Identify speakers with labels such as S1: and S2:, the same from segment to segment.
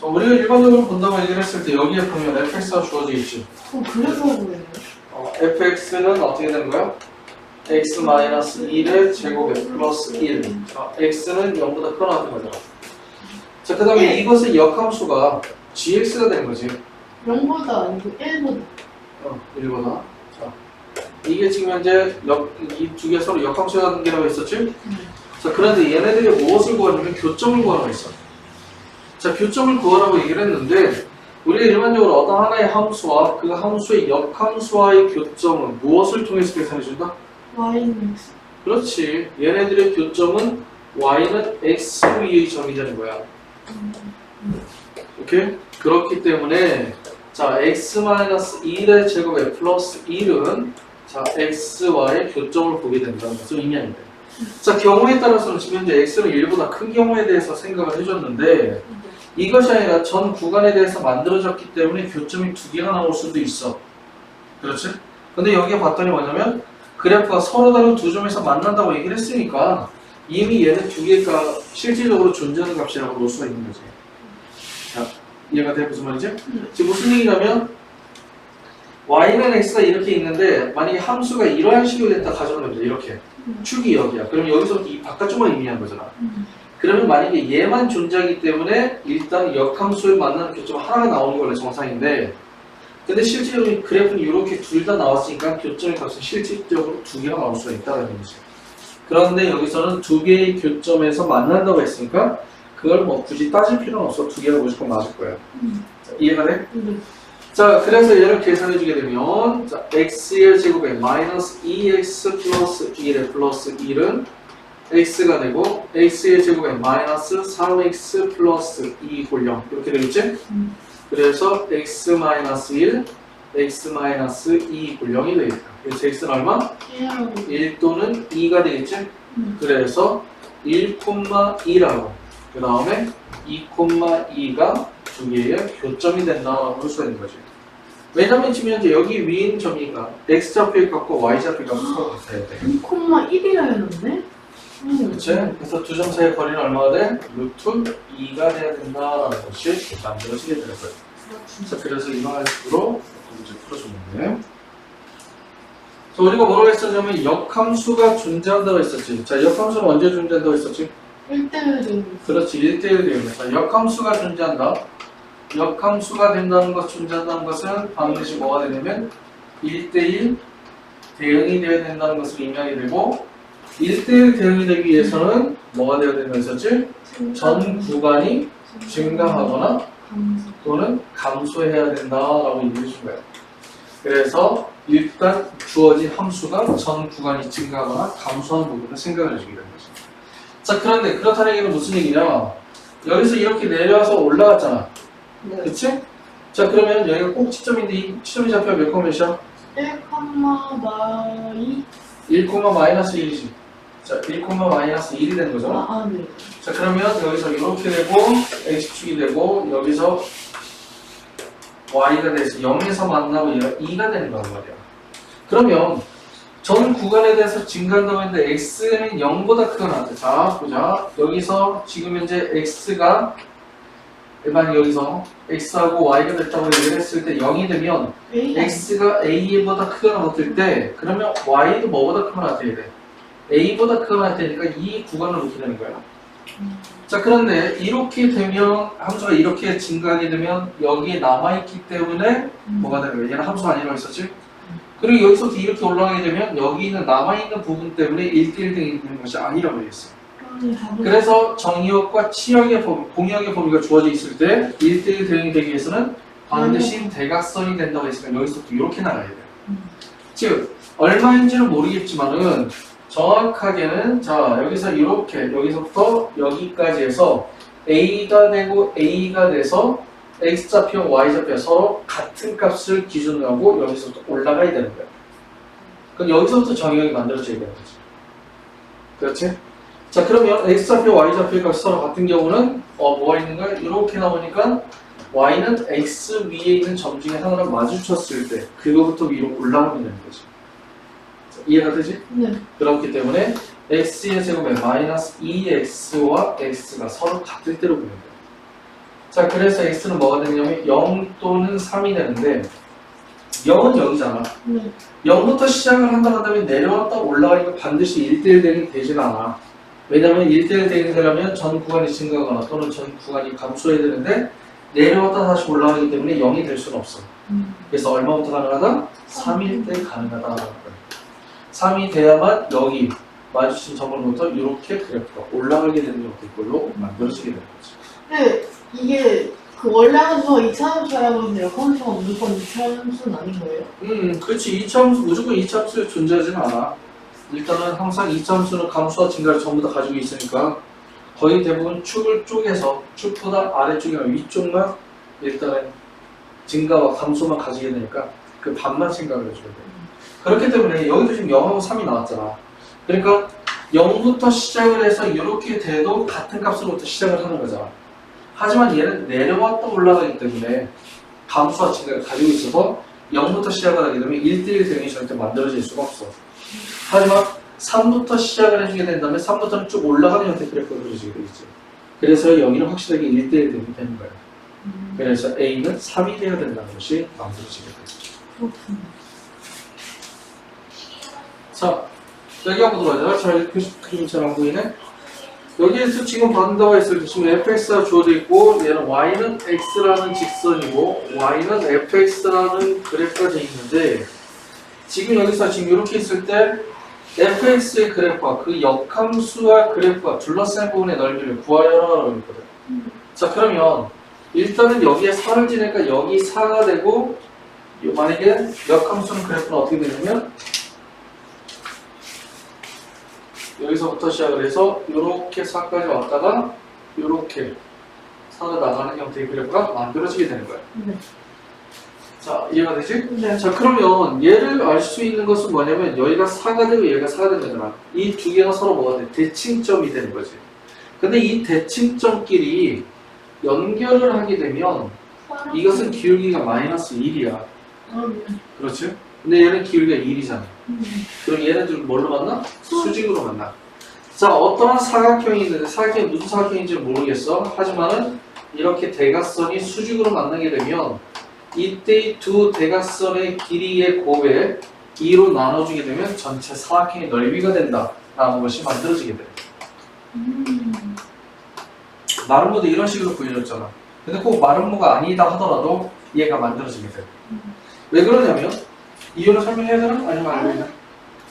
S1: 자, 우리가 일반적으로 본다고 얘기를 했을 때 여기에 보면 fx가 주어져 있지.
S2: 그래서 그래요.
S1: fx는 어떻게 되는 거야? x-1의 제곱에 플러스 1. 자, x는 0보다 크거나 같은 거잖아. 자, 그 다음에 이것의 역함수가 gx가 되는 거지.
S2: 0보다 아니고 1보다.
S1: 1보다. 자, 이게 지금 현재 이 두 개 서로 역함수의 관계라고 했었지? 자, 그런데 얘네들이 무엇을 구하냐면 교점을 구하라고 했어. 자, 교점을 구하라고 얘기를 했는데 우리가 일반적으로 어떤 하나의 함수와 그 함수의 역함수와의 교점은 무엇을 통해서 계산해준다?
S2: y는 x.
S1: 그렇지. 얘네들의 교점은 y는 x 위의 점이 되는 거야. 오케이? 그렇기 때문에 자, x-1의 제곱에 플러스 1은 자, x와의 교점을 보게 된다는 것을 의미합니다. 자, 경우에 따라서는 지금 현재 x는 1보다 큰 경우에 대해서 생각을 해줬는데 이것이 아니라 전 구간에 대해서 만들어졌기 때문에 교점이 두 개가 나올 수도 있어. 그렇지? 근데 여기에 봤더니 뭐냐면 그래프가 서로 다른 두 점에서 만난다고 얘기를 했으니까 이미 얘는 두 개가 실질적으로 존재하는 값이라고 볼 수가 있는 거지. 자, 이해가 돼? 무슨 말이지? 지금 무슨 얘기냐면 y는 x가 이렇게 있는데 만약에 함수가 이러한 식으로 됐다 가정을 해보자. 이렇게 축이 여기야. 그럼 여기서부터 이 바깥쪽만 의미하는 거잖아. 그러면 만약에 얘만 존재하기 때문에 일단 역함수에 만나는 교점 하나가 나오는 게 원래 정상인데 근데 실제로 그래프는 이렇게 둘 다 나왔으니까 교점의 값은 실질적으로 두 개가 나올 수가 있다는 거지. 그런데 여기서는 두 개의 교점에서 만난다고 했으니까 그걸 뭐 굳이 따질 필요는 없어. 두 개가 무조건 맞을 거야. 자, 이해가 돼? 자, 그래서 얘를 계산해주게 되면 자, x의 제곱에 마이너스 2x 플러스 1의 플러스 1은 x가 되고 x의 제곱에 마이너스 3x 플러스 2 골령 이렇게 되겠지? 그래서 x-1, x-2 골령이 되겠다. 그래서 x는 얼마? 1 또는 2가 되겠지? 그래서 1,2라고 그 다음에 2,2가 두 개의 교점이 된다고 볼 수가 있는 거지. 왜냐면 지금 현재 여기 위인 점이가 x좌표의 값과 y좌표의 값이 서로 같아야 돼.
S2: 2,1이라 했는데?
S1: 그치? 그래서 두 점 사이의 거리는 얼마가 돼? 루트 2가 돼야 된다라는 것이 만들어지게 되는 거예요. 자, 그래서 이만한 식으로 문제 풀어줬는데 자, 우리가 뭐라고 했었냐면 역함수가 존재한다고 했었지. 자, 역함수는 언제 존재한다고 했었지?
S2: 1대1은
S1: 그렇지, 1대1 되는 자, 역함수가 존재한다. 역함수가 된다는 것, 존재한다는 것은 반드시 뭐가 되냐면 1대1 대응이 되어야 된다는 것을 의미하게 되고 1대1 대응이 되기 위해서는 뭐가 되어야 되는 것이지? 전 구간이 증가하거나 또는 감소해야 된다라고 얘기해 준 거예요. 그래서 일단 주어진 함수가 전 구간이 증가하거나 감소하는 부분을 생각을 해주게 되는 거죠. 자, 그런데 그렇다는 얘기는 무슨 얘기냐? 여기서 이렇게 내려와서 올라갔잖아.
S2: 네.
S1: 그치? 자, 그러면 여기가 꼭지점인데 이 지점의 좌표가 몇 콤몇이야?
S2: 1,2
S1: 1,-1이지. 자, 1,-1이 되는 거잖아.
S2: 네.
S1: 자, 그러면 여기서 이렇게 되고 x축이 되고 여기서 y가 돼서 0에서 만나고 얘가 2가 되는 거란 말이야. 그러면 전 구간에 대해서 증가한다고 했는데 x는 0보다 크거나 같아. 자, 보자. 여기서 지금 현재 x가 만약 여기서 x하고 y가 됐다고 얘기를 했을 때 0이 되면 x가 a보다 크거나 같을 때 그러면 y도 뭐보다 크거나 같아야 돼? a보다 크거나 같으니까 이 구간을 놓게 되는 거야. 자, 그런데 이렇게 되면 함수가 이렇게 증가하게 되면 여기에 남아있기 때문에 뭐가 되는 거야? 얘는 함수가 아니라고 했었지? 그리고 여기서부터 이렇게 올라가게 되면 여기 있는 남아있는 부분 때문에 1대1 등이 되는 것이 아니라고 했어요. 그래서 정의역과 치역의 범위, 공역의 범위가 주어져 있을 때 1대1 대응이 되기 위해서는 반드시 대각선이 된다고 했으면 여기서부터 이렇게 나가야 돼요. 즉 얼마인지는 모르겠지만은 정확하게는 자 여기서 이렇게 여기서부터 여기까지 해서 A가 되고 A가 돼서 X좌표, Y좌표 서로 같은 값을 기준으로 하고 여기서부터 올라가야 되는 거예요. 그럼 여기서부터 정의역이 만들어져야 되는 거지. 그렇지? 자, 그러면 X좌표, Y좌표의 값이 서로 같은 경우는 뭐가 있는 거야? 이렇게 나오니까 Y는 X 위에 있는 점 중에 하나를 마주쳤을 때 그거부터 위로 올라가면 되는 거지. 이해가 되지?
S2: 네.
S1: 그렇기 때문에 x의 제곱에 마이너스 2x와 x가 서로 같을 때로 보면 돼요. 자, 자, 그래서 x는 뭐가 되냐면 0 또는 3이 되는데 0은 0이잖아.
S2: 네.
S1: 0부터 시작을 한다고 한다면 내려왔다 올라가니까 반드시 1대1 대응이 되진 않아. 왜냐면 1대1 대응이 되려면 전 구간이 증가하거나 또는 전 구간이 감소해야 되는데 내려왔다 다시 올라가기 때문에 0이 될 수는 없어. 그래서 얼마부터 가능하다? 3일 때 가능하다라는 거야. 3이 돼야만 여기 마주친 점으로부터 이렇게 그래프가 올라가게 되는 형태로 만들어지게 되는 거지.
S2: 근데 이게 그 원래 함수와 이차함수라고 하는데 역함수가 무조건 이차함수는 아닌 거예요?
S1: 그렇지. 이차함수 무조건 이차함수 존재하지는 않아. 일단은 항상 이차함수는 감수와 증가를 전부 다 가지고 있으니까 거의 대부분 축을 쪼개서 축보다 아래쪽이나 위쪽만 일단은 증가와 감소만 가지게 되니까 그 반만 생각을 해줘야 돼. 그렇기 때문에 여기도 지금 0하고 3이 나왔잖아. 그러니까 0부터 시작을 해서 이렇게 돼도 같은 값으로부터 시작을 하는 거잖아. 하지만 얘는 내려왔다 올라가기 때문에 감수와 증가를 가지고 있어서 0부터 시작을 하게 되면 1대1 대응이 절대 만들어질 수가 없어. 하지만 3부터 시작을 해주게 된다면 3부터는 쭉 올라가는 형태의 그래프가 그려지게 되겠지. 그래서 여기는 확실하게 1대1 대응이 되는 거야. 그래서 A는 3이 돼야 된다는 것이 만들어지게 되죠.
S2: 그렇군요.
S1: 자, 여기 한번 들어가자. 자, 그림 잘 안 보이네? 여기에서 지금 반다고 했을 때 지금 fx가 주어져 있고 얘는 y는 x라는 직선이고 y는 fx라는 그래프가 되어 있는데 지금 여기서 지금 이렇게 있을 때 fx의 그래프와 그 역함수와 그래프가 둘러싼 부분의 넓이를 구하여라라고 했거든. 자, 그러면 일단은 여기에 4를 지니까 여기 4가 되고 만약에 역함수는 그래프는 어떻게 되냐면 여기서부터 시작을 해서 이렇게 4까지 왔다가 이렇게 4가 나가는 형태의 그래프가 만들어지게 되는 거야.
S2: 네.
S1: 자, 이해가 되지?
S2: 네.
S1: 자, 그러면 얘를 알 수 있는 것은 뭐냐면 여기가 4가 되고 얘가 4가 되는 거잖아. 이 두 개가 서로 뭐가 돼? 대칭점이 되는 거지. 근데 이 대칭점끼리 연결을 하게 되면 이것은 기울기가 마이너스 1이야. 그렇지? 근데 얘는 기울기가 1이잖아. 그럼 얘네들 뭘로 만나? 수직으로 만나. 자, 어떠한 사각형이 있는데 사각형이 무슨 사각형인지 모르겠어. 하지만은 이렇게 대각선이 수직으로 만나게 되면 이때 두 대각선의 길이의 곱에 2로 나눠주게 되면 전체 사각형의 넓이가 된다라는 것이 만들어지게 돼. 마름모도 이런 식으로 보여줬잖아. 근데 꼭 마름모가 아니다 하더라도 얘가 만들어지게 돼. 왜 그러냐면 이유를 설명해야 되나? 아니면 알고 있나?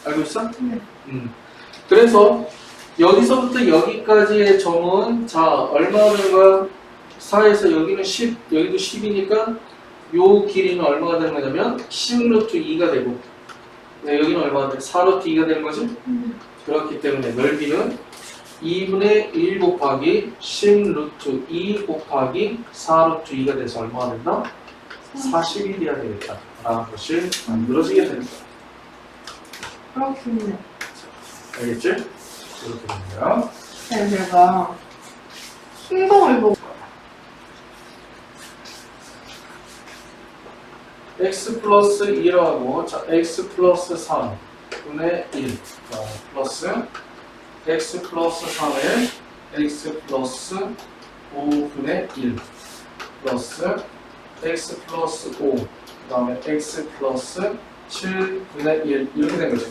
S1: 알고 있어?
S2: 네.
S1: 그래서 여기서부터 여기까지의 점은 자 얼마가 4에서 여기는 10, 여기도 10이니까 요 길이는 얼마가 되는 거냐면 10루트 2가 되고 네, 여기는 얼마가 돼? 4루트 2가 되는 거지? 그렇기 때문에 넓이는 2분의 1 곱하기 10루트 2 곱하기 4루트 2가 돼서 얼마가 된다? 41이어야 되겠다 라는 것이 만들어지게 됩니다.
S2: 그렇군요.
S1: 알겠지? 이렇게 됩니다.
S2: 네, 제가 행동을 보고
S1: x 플러스 1하고 자 x 플러스 3분의 1 플러스 x 플러스 3에 x 플러스 5분의 1 플러스 x 플러스 5 그 다음에 x 플러스 7분의 1 이렇게 된 거죠.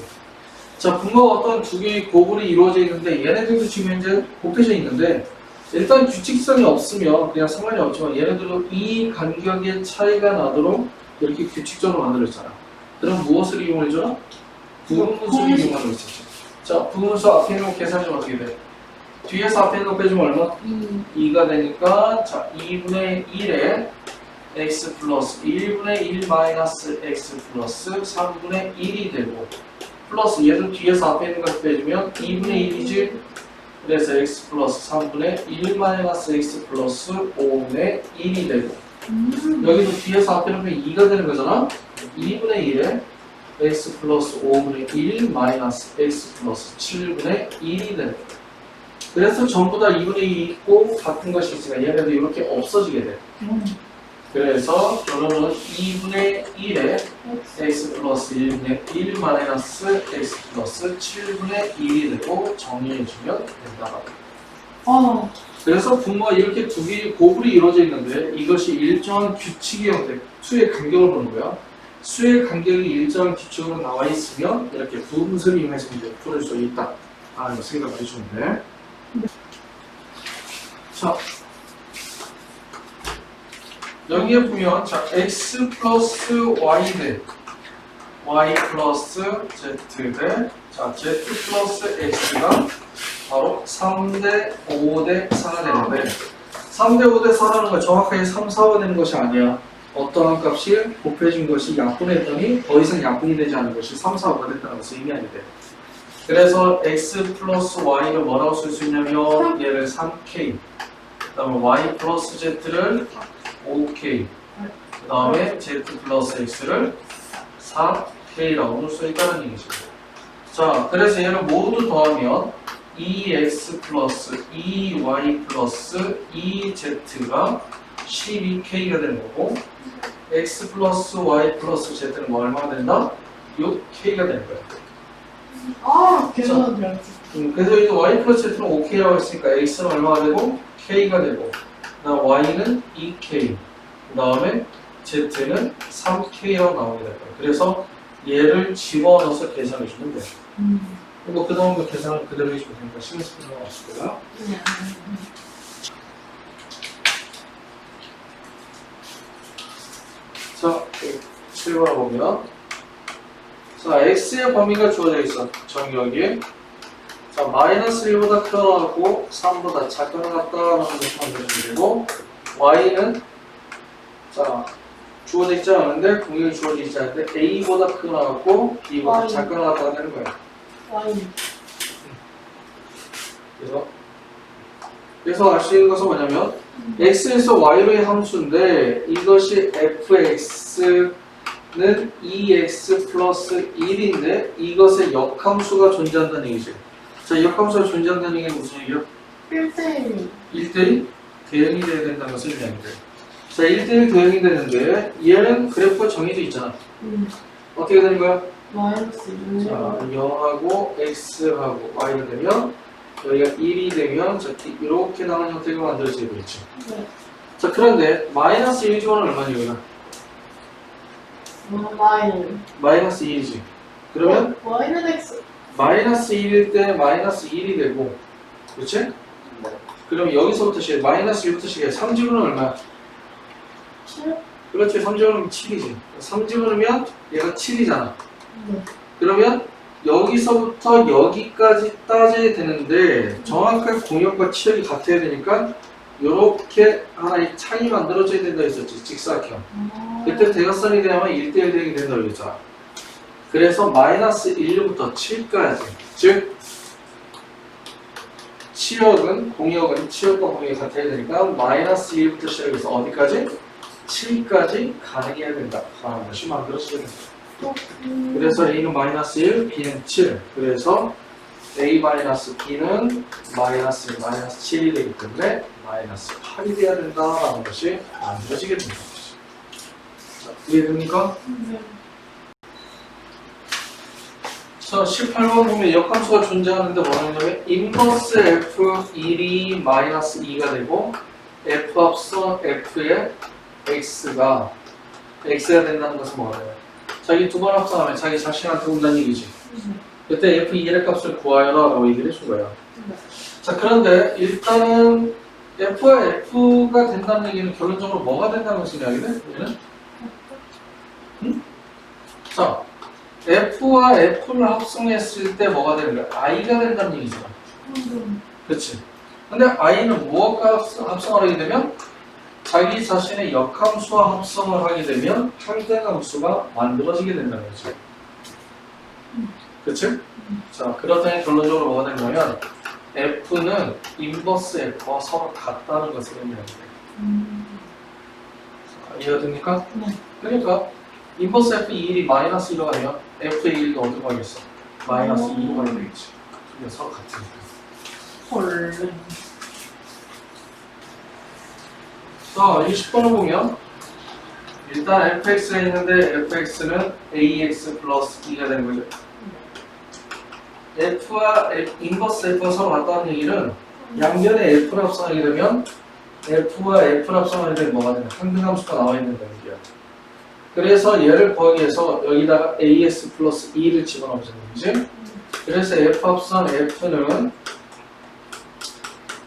S1: 자, 분모가 어떤 두 개의 곱으로 이루어져 있는데 얘네들도 지금 현재 곱해져 있는데 일단 규칙성이 없으면 그냥 상관이 없지만 얘네들은 이 간격의 차이가 나도록 이렇게 규칙적으로 만들어졌잖아. 그럼 무엇을 이용해줘? 부분수를 이용하고 있었죠. 자, 부분수 앞에 있는 거 계산이 어떻게 돼? 뒤에서 앞에 있는 거 빼주면 얼마? 2가 되니까 자 2분의 1에 x 플러스 1분의 1 마이너스 x 플러스 3분의 1이 되고 플러스 얘도 뒤에서 앞에 있는 걸 빼주면 2분의 1이지 그래서 x 플러스 3분의 1 마이너스 x 플러스 5분의 1이 되고 여기도 뒤에서 앞에 놓으면 2가 되는 거잖아. 2분의 1에 x 플러스 5분의 1 마이너스 x 플러스 7분의 1이 되는 거야. 그래서 전부 다 2분의 1이 있고 같은 것이 있으니까 얘네도 이렇게 없어지게 돼. 그래서 결론은 2분의 1에 x 플러스 1분의 1 마이너스 x 플러스 7분의 1이 되고 정리해주면 된다. 그래서 분모가 이렇게 두 개의 고글이 이루어져 있는데 이것이 일정한 규칙의 형태, 수의 간격을 보는 거야. 수의 간격이 일정한 규칙으로 나와 있으면 이렇게 분수를 이용해서 이제 풀을 수 있다. 이거 생각을 해주면 돼. 자, 여기에 보면 자 x 플러스 y 대 y 플러스 z 대 자 z 플러스 x가 바로 3대 5대 4가 되는데 3대 5대 4라는 건 정확하게 3, 4가 되는 것이 아니야. 어떠한 값이 곱해진 것이 약분했더니 더 이상 약분이 되지 않는 것이 3, 4, 5가 됐다는 것을 의미하게 돼. 그래서 x 플러스 y를 뭐라고 쓸 수 있냐면 얘를 3k 그 다음에 y 플러스 z를 5k 그 다음에 z 플러스 x를 4k라고 넣을 수 있다는 얘기죠. 자, 그래서 얘를 모두 더하면 2x 플러스 2y 플러스 2z가 12k가 되는 거고 x 플러스 y 플러스 z는 뭐 얼마가 된다? 6k가 되는 거야.
S2: 계산은 들었지.
S1: 그래서 이 y 플러스 z는 5k라고 했으니까 x는 얼마가 되고 k가 되고 그다음 y는 2k 그 다음에 z는 3k라고 나오게 될 거야. 그래서 얘를 집어넣어서 계산해 주면 돼. 그 다음 거 계산을 그대로 해주면 되니까 신경 쓰지 마시고요. 자, 7번 보면 자, x의 범위가 주어져 있어. 정격이 자, 마이너스 1보다 크거나하고 3보다 작거나 같다라는 것을 만들면 되고 y는 자, 주어져 있지 않은데 공격이 주어져 있지 않은데 a보다 크거나 같고 b보다
S2: y.
S1: 작거나 같다가 되는 거야.
S2: y.
S1: 그래서 알 수 있는 것은 뭐냐면 x에서 y로의 함수인데 이것이 fx는 2x 플러스 1인데 이것의 역함수가 존재한다는 얘기죠. 자, 역함수가 존재한다는 얘기는 무슨 얘기예요?
S2: 1대1.
S1: 1대1 대응이 돼야 된다는 것을 의미합니다. 자, 1대1 대응이 되는데 얘는 그래프가 정해져 있잖아. 어떻게 되는 거야?
S2: 마이너스 1.
S1: 자, 0하고 x하고 y가 되면 여기가 1이 되면 이렇게 나가는 형태가 만들어지게 되겠죠.
S2: 네.
S1: 자, 그런데 마이너스 1 지원은 얼마니 여기가?
S2: 마이너스.
S1: 마이너스 1이지. 그러면
S2: y는 x.
S1: 마이너스 1일 때 마이너스 1이 되고 그렇지? 그럼 여기서부터 시작 마이너스 1부터 시작해 3집으로는 얼마야?
S2: 7.
S1: 그렇지. 3집으로는 7이지. 3집으로면 얘가 7이잖아.
S2: 네.
S1: 그러면 여기서부터 여기까지 따져야 되는데 정확한 공역과 치역이 같아야 되니까 이렇게 하나의 창이 만들어져야 된다 했었지. 직사각형. 그때 대각선이 되면 1대1 대응이 된다고 했잖아. 그래서 마이너스 1부터 7까지 즉 치역은 공역은 치역과 공역이 같아야 되니까 마이너스 1부터 시작해서 어디까지? 7까지 가능해야 된다 하는 것이 만들어져야 된다. 그래서 A는 마이너스 1, B는 7. 그래서 A 마이너스 B는 마이너스 1, 마이너스 7이 되기 때문에 마이너스 8이 돼야 된다라는 것이 만들어지게 된다. 자, 이해됩니까?
S2: 네.
S1: 자, 18번 보면 역함수가 존재하는데 뭐냐면 인버스 F1이 마이너스 2가 되고 F 합성 F의 X가 X가 된다는 것은 뭐예요? 자기 두 번 합성하면 자기 자신한테 온다는 얘기지. 그때 F2의 값을 구하여라 라고 얘기를 해준 거야. 자, 그런데 일단은 F와 F가 된다는 얘기는 결론적으로 뭐가 된다는 것을 이야기해? 얘는? 응? 자, F와 F를 합성했을 때 뭐가 되는 거야? I가 된다는 얘기잖아. 그렇지. 근데 I는 무엇과 합성을 하게 되면 자기 자신의 역함수와 합성을 하게 되면 상대함수가 만들어지게 된다는 거죠. 그치? 자, 그렇다면 결론적으로 뭐가 되냐면 F는 인버스 F와 서로 같다는 것을 의미합니다. 이해가 됩니까?
S2: 네.
S1: 그러니까 인버스 F 2일이 마이너스 1로 가면 F의 1도 어떻게 가겠어? 마이너스 2로 가야 되겠지. 근데 서로 같으니까.
S2: 헐.
S1: 자, 20번을 보면 일단 fx가 있는데 fx는 ax 플러스 2가 되는 거죠. f와 인버스 f가 서로 같다는 얘기는 양변에 F를 합성하게 되면 F와 F를 합성하게 되면 뭐가 되냐? 상등함수가 나와 있는 거야. 그래서 얘를 구하기 위해서 여기다가 AS 플러스 E를 집어넣으면 되는 거지. 그래서 F 합성 F는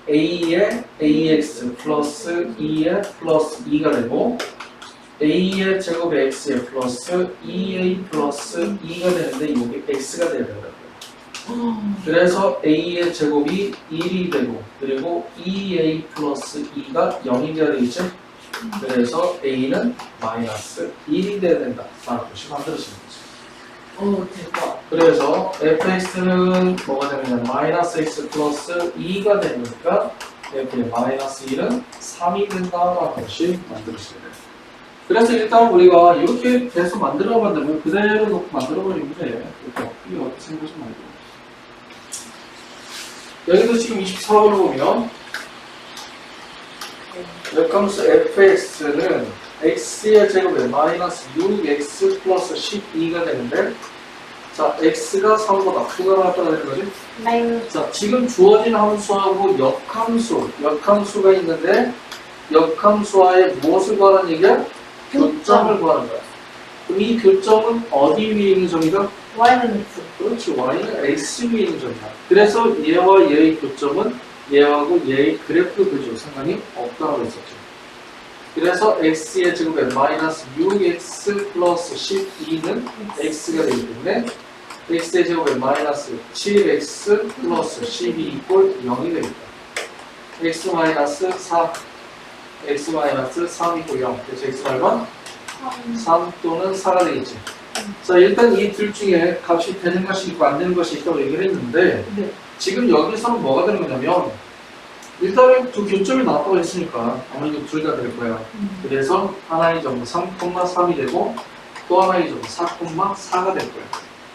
S1: A에 AX 플러스 E에 플러스 E가 되고 A의 제곱 X에 플러스 EA 플러스 E가 되는데 이게 X가 돼야 된다고요. 그래서 A의 제곱이 1이 되고 그리고 EA 플러스 E가 0이 돼야 되겠죠? 그래서 A는 마이너스 1이 돼야 된다 라는 것이 만들어지는 거죠.
S2: 대박.
S1: 그래서 fx는 뭐가 되느냐 마이너스 x 플러스 2가 되니까 f의 마이너스 1은 3이 된다라는 것이 만들어지게 돼요. 그래서 일단 우리가 이렇게 계속 만들면 그대로 놓고 만들어버리면 돼. 이게 어떻게 생각하지 말고. 여기도 지금 24번을 보면 역함수 fx는 x의 제곱에 마이너스 6x 플러스 12가 되는데 자, x가 3보다 크거나 같다가 되는 거지?
S2: 네.
S1: 자, 지금 주어진 함수하고 역함수가 있는데 역함수와의 무엇을 구하는 얘기야? 교점을 구하는 거야. 그럼 이 교점은 어디 위에 있는 점이다?
S2: Y는 X.
S1: 그렇지, y는 x 위에 있는 점이야. 그래서 얘와 얘의 교점은 얘하고 얘의 그래프 그죠 상관이 없다고 했었죠. 그래서 x의 제곱에 마이너스 6x 플러스 12는 x가 되기 때문에 x의 제곱에 마이너스 7x 플러스 12 이꼴 0이 되겠다. x 마이너스 4 x 마이너스 3 이꼴 0 그래서 x가 얼마? 3 또는 4가 되겠지. 자, 일단 이 둘 중에 값이 되는 것이 있고 안 되는 것이 있다고 얘기를 했는데
S2: 네.
S1: 지금 여기서는 뭐가 되는 거냐면 일단은 두 교점이 나왔다고 했으니까 아무래도 둘 다 될 거야. 그래서 하나의 점은 3,3이 되고 또 하나의 점은 4,4가 될 거야.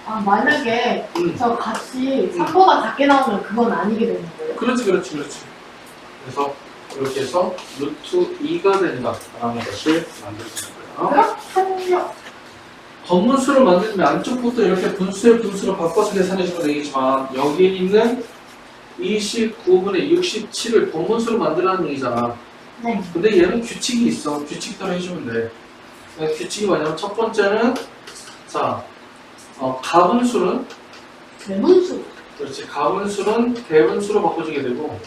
S2: 아, 만약에 저 값이 3보다 작게 나오면 그건 아니게 되는 거예요?
S1: 그렇지. 그래서 이렇게 해서 루트 2가 된다라는 것을 만들어주는 거야.
S2: 그렇군요.
S1: 번문수를 만들면 안쪽부터 이렇게 분수의 분수로 바꿔서 계산해주면 되겠지만 여기에 있는 29분의 67을 번문수로 만들라는 얘기잖아.
S2: 네.
S1: 근데 얘는 규칙이 있어. 규칙대로 해주면 돼. 규칙이 뭐냐면 첫 번째는 자 가분수는
S2: 대분수.
S1: 그렇지. 가분수는 대분수로 바꿔주게 되고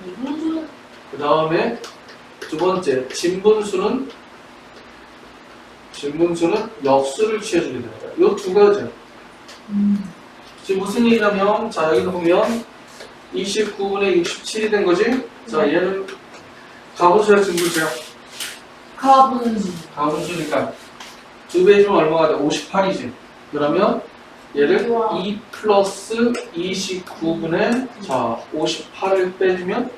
S2: 대분수.
S1: 그 다음에 두 번째 진분수는 역수를 취해주게 됩니다. 이 두 가지. 지금 무슨 얘기냐면 자 여기도 보면 29분의 67이 된 거지. 자 얘는 가분수야 진분수야? 가분수니까 2배 해주면 얼마가 돼? 58이지. 그러면 얘를
S2: 우와.
S1: 2 플러스 29분의 자 58을 빼주면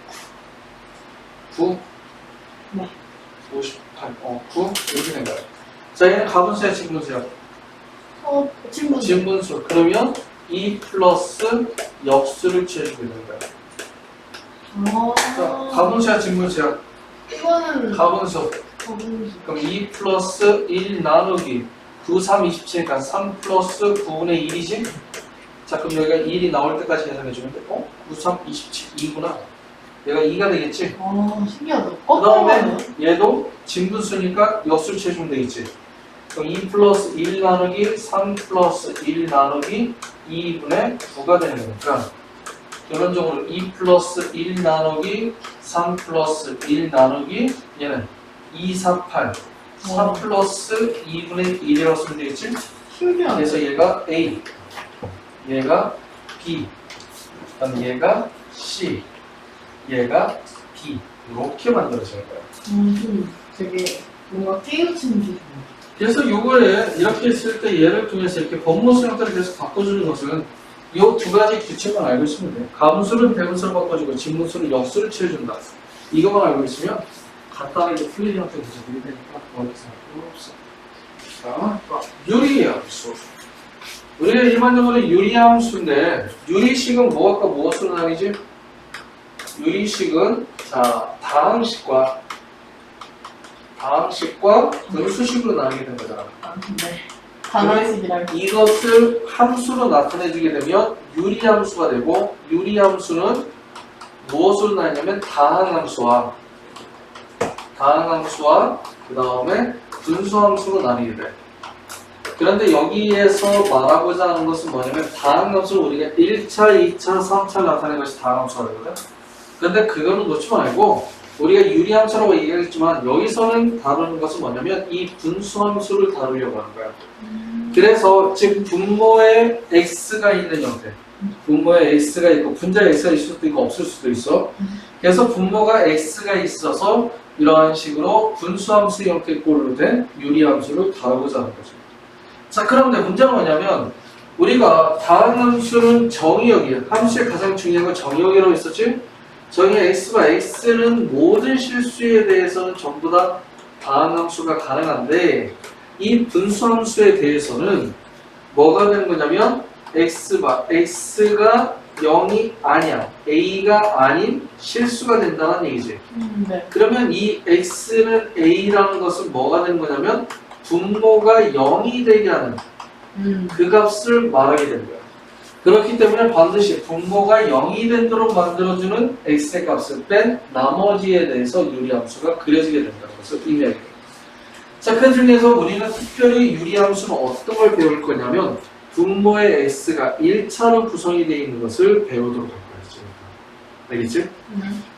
S1: 9
S2: 네.
S1: 58 9 이렇게 된 거야. 자 얘는 가분수야 진분수야?
S2: 진분수.
S1: 진분수. 그러면 2 플러스 역수를 취해주게 되는 거야. 자 가분수야 진분수야?
S2: 이거는
S1: 가분수.
S2: 가분수.
S1: 그럼 2 플러스 1 나누기 9, 3, 27이니까 3 플러스 9분의 1이지? 자 그럼 여기가 1이 나올 때까지 계산해주면 돼. 9, 3, 27, 2구나. 얘가 2가 되겠지?
S2: 신기하다.
S1: 그 다음에 얘도 진분수니까 역수를 취해주면 되겠지? 그럼 2 플러스 1 나누기 3 플러스 1 나누기 2분의 9가 되는 거니까 결론적으로 2 플러스 1 나누기 3 플러스 1 나누기 얘는 2, 4, 8 3 플러스 2분의 1이라고 쓰면 되겠지?
S2: 신기하다.
S1: 그래서 얘가 A, 얘가 B, 그다음 얘가 C, 얘가 D 이렇게 만들어지는 거야.
S2: 되게 뭔가 깨우치는 기분.
S1: 그래서 이거에 이렇게 했을 때 얘를 통해서 이렇게 번문수 형태를 계속 바꿔주는 것은 이 두 가지 규칙만 알고 있으면 돼요. 가분수는 대분수로 바꿔주고 진분수는 역수를 취해준다. 이것만 알고 있으면 간단하게 풀리는 형태로 구성이 되니까 어렵게 생각할 필요 없어. 자, 유리함수. 우리가 일반적으로 유리함수인데 유리식은 무엇과 무엇으로 나뉘지? 유리식은 자 다항식과 분수식으로 나뉘게 된 거잖아.
S2: 네. 단원식이랑.
S1: 이것을 함수로 나타내주게 되면 유리함수가 되고 유리함수는 무엇으로 나뉘냐면 다항함수와 그 다음에 분수함수로 나뉘게 돼. 그런데 여기에서 말하고자 하는 것은 뭐냐면 다항함수를 우리가 1차, 2차, 3차 나타낸 것이 다항함수가 되거든. 근데 그거는 놓지 말고 우리가 유리함수라고 얘기했지만 여기서는 다루는 것은 뭐냐면 이 분수함수를 다루려고 하는 거야. 그래서 지금 분모에 x가 있는 형태, 분모에 x가 있고 분자에 x가 있을 수도 있고 없을 수도 있어. 그래서 분모가 x가 있어서 이러한 식으로 분수함수 형태꼴로 된 유리함수를 다루고자 하는 거죠. 자, 그런데 문제는 뭐냐면 우리가 다항함수는 정의역이에요. 함수의 가장 중요한 건 정의역이라고 했었지? 정의 x가 x는 모든 실수에 대해서는 전부 다 다항함수가 가능한데 이 분수함수에 대해서는 뭐가 되는 거냐면 x가 0이 아니야. a가 아닌 실수가 된다는 얘기지.
S2: 네.
S1: 그러면 이 x는 a라는 것은 뭐가 되는 거냐면 분모가 0이 되게 하는 그 값을 말하게 되는 거야. 그렇기 때문에 반드시 분모가 0이 되도록 만들어주는 x의 값을 뺀 나머지에 대해서 유리함수가 그려지게 된다는 것을 의미하게 돼요. 자, 그 중에서 우리는 특별히 유리함수는 어떤 걸 배울 거냐면 분모의 x가 1차로 구성이 되어 있는 것을 배우도록 할 거예요. 알겠지?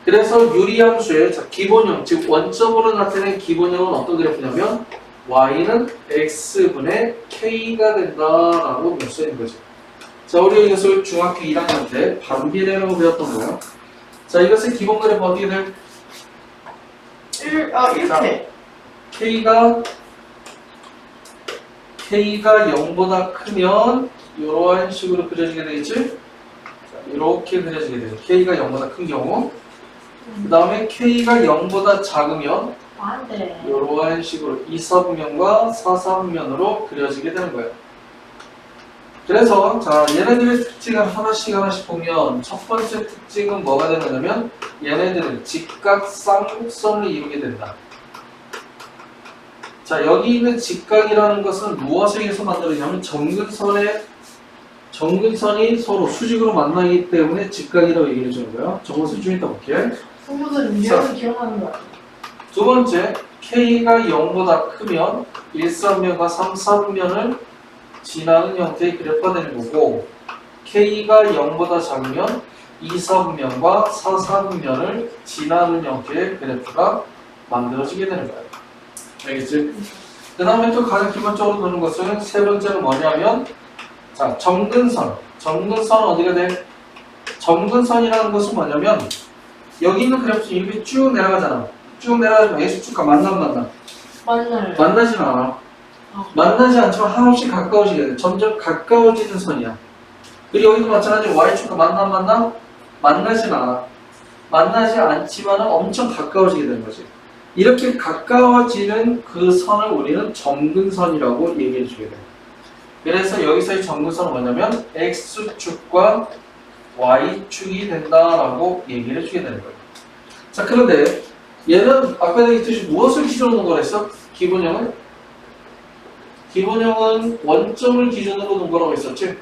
S1: 그래서 유리함수의 기본형, 즉 원점으로 나타낸 기본형은 어떤 그래프냐면 y는 x분의 k가 된다라고 묘사하는 거죠. 자, 우리 이것을 중학교 1학년 때 반비례라고 배웠던 거예요. 자, 이것의 기본 그래프 어떻게 돼?
S2: 이렇게.
S1: K가 0보다 크면 이러한 식으로 그려지게 되겠지? 자, 이렇게 그려지게 돼요. K가 0보다 큰 경우. 그 다음에 K가 0보다 작으면
S2: 안 돼.
S1: 이러한 식으로 2사분면과 4사분면으로 그려지게 되는 거예요. 그래서 자, 얘네들의 특징을 하나씩 보면 첫 번째 특징은 뭐가 되느냐면 얘네들은 직각 쌍곡선을 이루게 된다. 자, 여기 있는 직각이라는 것은 무엇에 의해서 만들어지냐면 정근선이 서로 수직으로 만나기 때문에 직각이라고 얘기해 주는 거예요. 저것을 좀 이따 볼게요.
S2: 친구들 유형을 기억하는 거야.
S1: 두 번째, K가 0보다 크면 1사분면과 3사분면을 지나는 형태의 그래프가 되는 거고 K가 0보다 작으면 2사분면과 4사분면을 지나는 형태의 그래프가 만들어지게 되는 거예요. 알겠지? 그 다음에 또 가장 기본적으로 보는 것은 세 번째는 뭐냐면 자, 정근선. 정근선은 어디가 돼? 정근선이라는 것은 뭐냐면 여기 있는 그래프 이렇게 쭉 내려가잖아. 쭉 내려가지면 X축과 만나?
S2: 맞나요?
S1: 만나진 않아. 만나지 않지만 한없이 가까워지게 돼. 점점 가까워지는 선이야. 그리고 여기도 마찬가지로 Y축과 만나? 만나진 않아. 만나지 않지만 엄청 가까워지게 되는 거지. 이렇게 가까워지는 그 선을 우리는 정근선이라고 얘기해 주게 돼요. 그래서 여기서의 정근선은 뭐냐면 X축과 Y축이 된다라고 얘기를 해주게 되는 거예요. 자, 그런데 얘는 아까 얘기했듯이 무엇을 기준으로 놓은 거랬어? 기본형은 원점을 기준으로 놓은 거라고 했었지?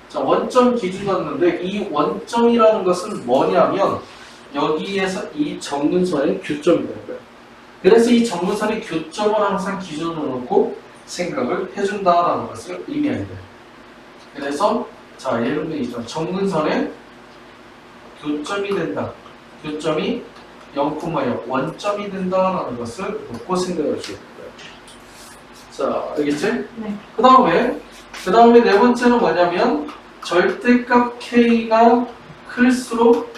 S1: 자, 원점 기준이었는데 이 원점이라는 것은 뭐냐면 여기에서 이 정근선의 교점이 되는 거예요. 그래서 이 정근선의 교점을 항상 기준으로 놓고 생각을 해준다라는 것을 의미하게 돼요. 그래서 자, 예를 들면 정근선의 교점이 된다. 교점이 0,0 원점이 된다라는 것을 놓고 생각을 해주는 거예요. 자, 알겠지?
S2: 네.
S1: 그 다음에 네 번째는 뭐냐면 절대값 K가 클수록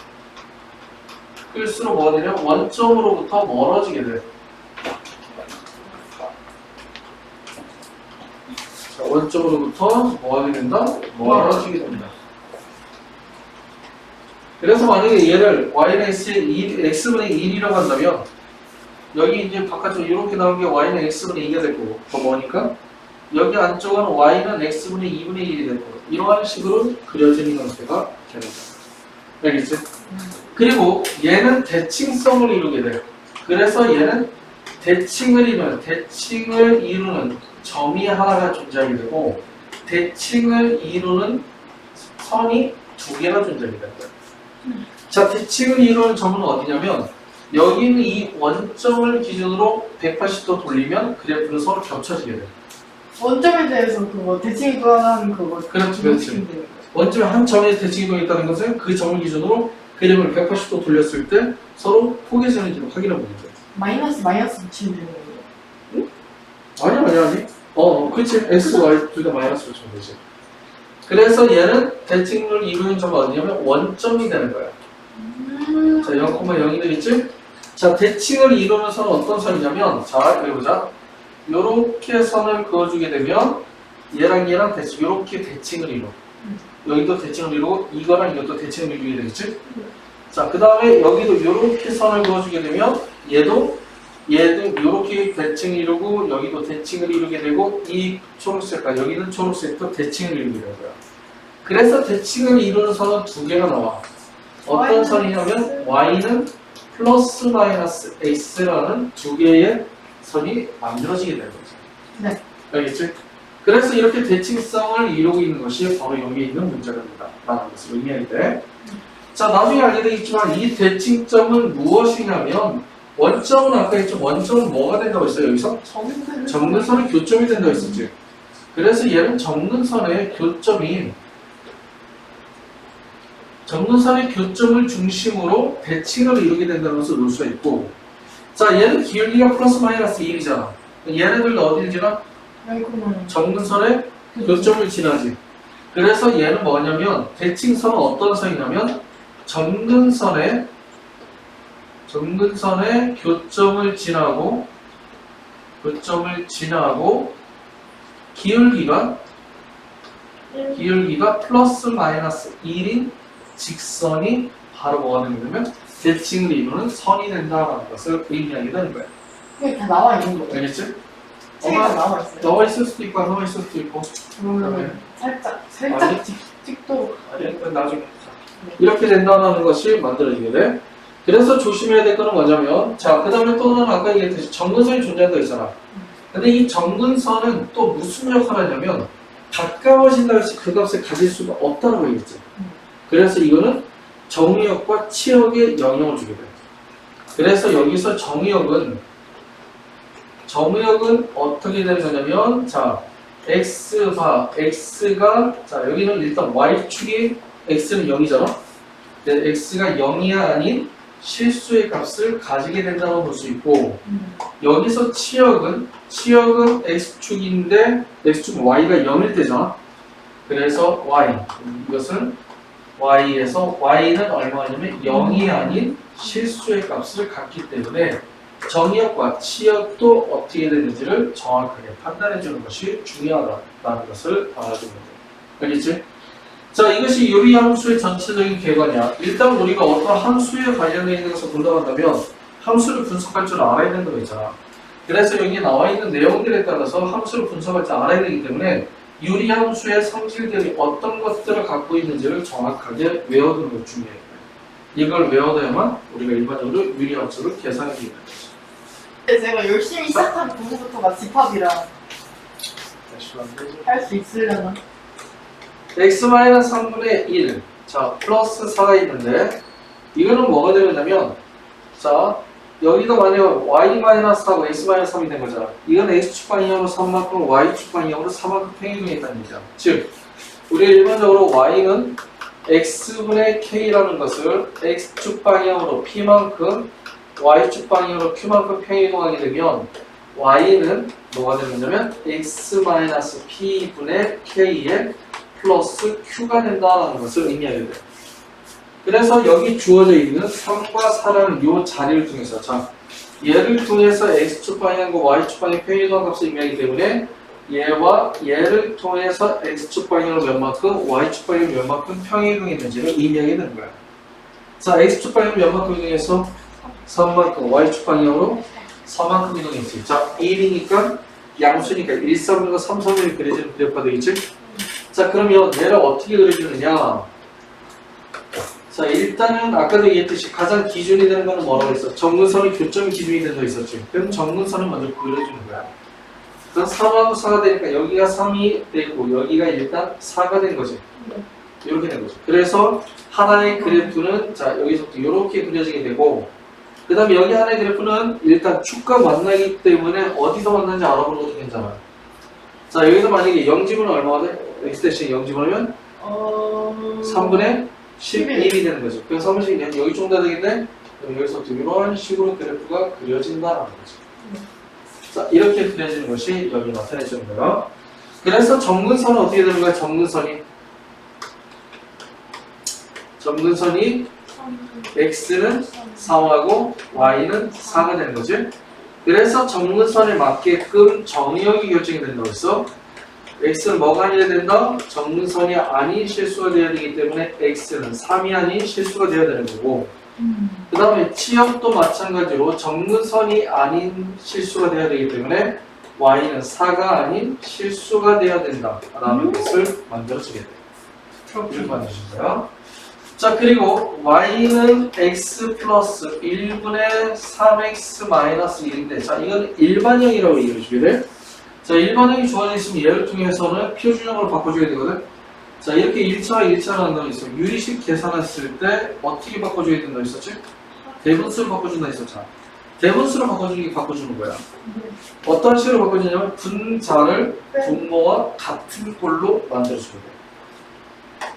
S1: 뭐가 되냐? 원점으로부터 멀어지게 돼. 자, 원점으로부터 뭐 하게 된다? 멀어지게 된다. 그래서 만약에 얘를 y는 x분의 1이라고 한다면 여기 이제 바깥쪽으로 이렇게 나온 게 y는 x분의 2가 될 거고 더 뭐니까 여기 안쪽은 y는 x분의 2분의 1이 될 거고 이러한 식으로 그려지는 형태가 되는 거야. 알겠지? 그리고 얘는 대칭성을 이루게 돼요. 그래서 얘는 대칭을 이루는 점이 하나가 존재하게 되고 대칭을 이루는 선이 두 개가 존재하게 된다. 자, 대칭을 이루는 점은 어디냐면 여기 있는 이 원점을 기준으로 180도 돌리면 그래프는 서로 겹쳐지게 돼요.
S2: 원점에 대해서 그거 대칭 구하는 그거
S1: 그렇지, 그렇지. 원점에 한 점에 대칭이 되어 있다는 것은 그 점을 기준으로 그림을 180도 돌렸을 때 서로 포개선인지를 확인해 보는 거예요.
S2: 마이너스 붙이면 되는 거예요.
S1: 아니. 그렇지. X, Y 둘 다 마이너스 붙이면 되지. 그래서 얘는 대칭을 이루는 점은 어디냐면 원점이 되는 거야. 자, 0,0이 되겠지? 자, 대칭을 이루는 선은 어떤 선이냐면, 자, 여기 보자. 요렇게 선을 그어주게 되면, 얘랑 대칭, 요렇게 대칭을 이루. 여기도 대칭을 이루고, 이거랑 이것도 대칭을 이루게 되겠지? 자, 그 다음에 여기도 요렇게 선을 그어주게 되면, 얘도 요렇게 대칭을 이루고, 여기도 대칭을 이루게 되고, 이 초록색과 여기는 초록색도 대칭을 이루게 되는 거야. 그래서 대칭을 이루는 선은 두 개가 나와. 어떤 선이냐면 y는 플러스 마이너스 x라는 두 개의 선이 만들어지게 되는 거죠.
S2: 네.
S1: 알겠지? 그래서 이렇게 대칭성을 이루고 있는 것이 바로 여기에 있는 문제입니다. 라는 것을 의미할 때. 자, 나중에 알게 되겠지만 이 대칭점은 무엇이냐면 원점은 아까 했죠. 원점은 뭐가 된다고 했어요? 여기서? 정근선의 교점이 된다고 했었지. 그래서 얘는 정근선의 교점을 중심으로 대칭을 이루게 된다는 것을 놓을 수가 있고, 자, 얘는 기울기가 플러스 마이너스 1이잖아. 얘네들도 어디를 지나? 정근선의 교점을 지나지. 그래서 얘는 뭐냐면, 대칭선은 어떤 선이냐면, 정근선의 교점을 지나고, 기울기가 플러스 마이너스 1인 직선이 바로 뭐가 되냐면 대칭을 이루는 선이 된다는 것을 의미하게 되는 거예요.
S2: 그게 다 나와 있는 거예요.
S1: 알겠지?
S2: 책에 나와 있어요.
S1: 나와 있을 수도 있고 안 나와 있을 수도 있고.
S2: 그러면 살짝
S1: 아니.
S2: 찍도록.
S1: 아니, 그건 나중에. 이렇게 된다는 것이 만들어지게 돼. 그래서 조심해야 될 거는 뭐냐면, 자, 그 다음에 또는 아까 얘기했듯이 정근선이 존재한다고 했잖아. 근데 이 정근선은 또 무슨 역할을 하냐면 가까워진다고 해서 그 값을 가질 수가 없다고 얘기했지. 그래서 이거는 정의역과 치역에 영향을 주게 돼요. 그래서 여기서 정의역은 어떻게 되는 거냐면, 자, x가, 자, 여기는 일단 y축이 x는 0이잖아. 근데 x가 0이 아닌 실수의 값을 가지게 된다고 볼 수 있고, 여기서 치역은 x축인데 x축은 y가 0일 때잖아. 그래서 y, 이것은 y에서 y는 얼마냐면 0이 아닌 실수의 값을 갖기 때문에 정의역과 치역도 어떻게 되는지를 정확하게 판단해 주는 것이 중요하다는 것을 알아주는 거예요. 알겠지? 자, 이것이 유리함수의 전체적인 개관이야. 일단 우리가 어떤 함수에 관련되어 있는 것을 분석한다면 함수를 분석할 줄 알아야 되는 거 있잖아. 그래서 여기 나와 있는 내용들에 따라서 함수를 분석할 줄 알아야 되기 때문에 유리함수의 성질들이 어떤 것들을 갖고 있는지를 정확하게 외워두는 것 중요해요. 이걸 외워둬야만 우리가 일반적으로 유리함수를 계산하게 되는 거죠.
S2: 제가 열심히 시작한 부분부터가 집합이라 할 수 있으려나?
S1: x-3분의 1, 자, 플러스 4가 있는데 이거는 뭐가 되냐면, 자, 여기가 만약에 y-하고 x-3이 된 거잖아. 이건 x축 방향으로 3만큼, y축 방향으로 4만큼 평행이동했다는 얘기잖아. 즉, 우리 일반적으로 y는 x분의 k라는 것을 x축 방향으로 p만큼, y축 방향으로 q만큼 평행이동하게 되면 y는 뭐가 되냐면 x-p분의 k에 플러스 q가 된다는 것을 의미하게 돼요. 그래서 여기 주어져 있는 3과 4라는 이 자리를 통해서, 자, 얘를 통해서 x축 방향과 y축 방향 평행이동한 값을 의미하기 때문에 얘와 얘를 통해서 x축 방향으로 몇 만큼, y축 방향으로 몇 만큼 평행이동했는지를 의미하게 되는 거야. 자, x축 방향으로 몇 만큼 이동해서 3만큼, y축 방향으로 4만큼 이동했지. 자, 1이니까 양수니까 1, 3분과 3, 3을 그려지는 그래프가 되겠지? 자, 그러면 얘를 어떻게 그려주느냐? 자, 일단은 아까도 얘기했듯이 가장 기준이 되는 거는 뭐라고 했어? 정근선의 교점이 기준이 된다고 했었지. 그럼 정근선을 먼저 그려주는 거야. 그럼 3하고 4가 되니까 여기가 3이 되고 여기가 일단 4가 된 거지. 이렇게 된 거죠. 그래서 하나의 그래프는 자 여기서부터 이렇게 그려지게 되고 그 다음에 여기 하나의 그래프는 일단 축과 만나기 때문에 어디서 만나는지 알아보는 것도 괜찮아요. 자 여기서 만약에 0지분은 얼마가 돼? x 대신 0지분이면 3분의 11이 되는 거죠. 그래서 3분의 11이 여기 정도 되겠네? 그럼 여기서부터 이런 식으로 그래프가 그려진다는 거죠. 자 이렇게 그려지는 것이 여기 나타내주는 거예요. 그래서 점근선은 어떻게 되는 거야? 점근선이 x는 3하고 y는 4가 되는 거지. 그래서 점근선에 맞게끔 정의역이 결정이 된다고 했어. x는 뭐가 아니어야 된다? 점근선이 아닌 실수가 되어야 되기 때문에 x는 3이 아닌 실수가 되어야 되는 거고 그 다음에 치역도 마찬가지로 점근선이 아닌 실수가 되어야 되기 때문에 y는 4가 아닌 실수가 되어야 된다 라는 것을 만들어주게 돼요. 이렇게 만들어준 거예요. 자 그리고 y는 x 플러스 1분의 3x 마이너스 1인데 자 이건 일반형이라고 얘기해 주게 돼. 자 일반형이 주어져 있으면 얘를 통해서는 표준형으로 바꿔줘야 되거든. 자 이렇게 1차와 1차라는 거 있어. 유리식 계산했을 때 어떻게 바꿔줘야 된다 했었지? 대분수로 바꿔준다 했었잖아. 대분수로 바꿔주는 거야. 어떤 식으로 바꿔주냐면 분자를 분모와 같은 꼴로 만들어주게 돼.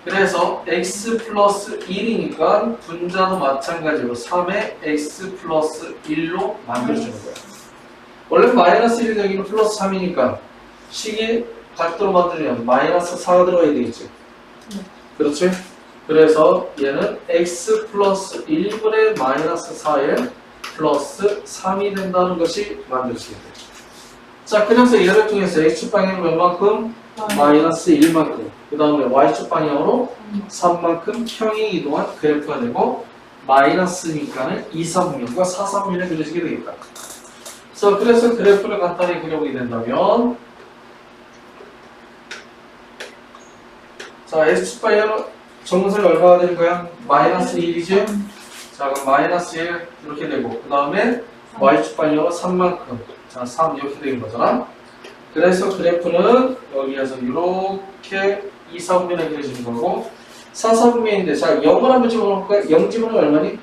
S1: 그래서 x 플러스 1이니까 분자도 마찬가지로 3의 x 플러스 1로 만들어주는 거야. 원래 마이너스 1이 여기는 플러스 3이니까 식이 각도로 만들면 마이너스 4가 들어가야 되겠지. 그렇지? 그래서 얘는 x 플러스 1분의 마이너스 4에 플러스 3이 된다는 것이 만들어지게 돼. 자, 그래서 얘를 통해서 x축 방향으로 몇만큼? 마이너스 1만큼. 그 다음에 y축 방향으로 3만큼 평행 이동한 그래프가 되고 마이너스니까는 2, 3면과 4, 3면에 그려지게 되겠다. 자, 그래서 그래프를 간단히 그려보게 된다면 자, x축 방향으로 정근선이 얼마가 되는 거야? 마이너스 1이지? 자, 그럼 마이너스 1 이렇게 되고 그 다음에 y축 방향으로 3만큼 자, 3 이렇게 되는 거잖아. 그래서 그래프는 여기에서 이렇게 2, 4분면에 그려지는 거고 4, 4분면인데 자 0을 한번 집어넣을까? 0집어넣으면 얼마니?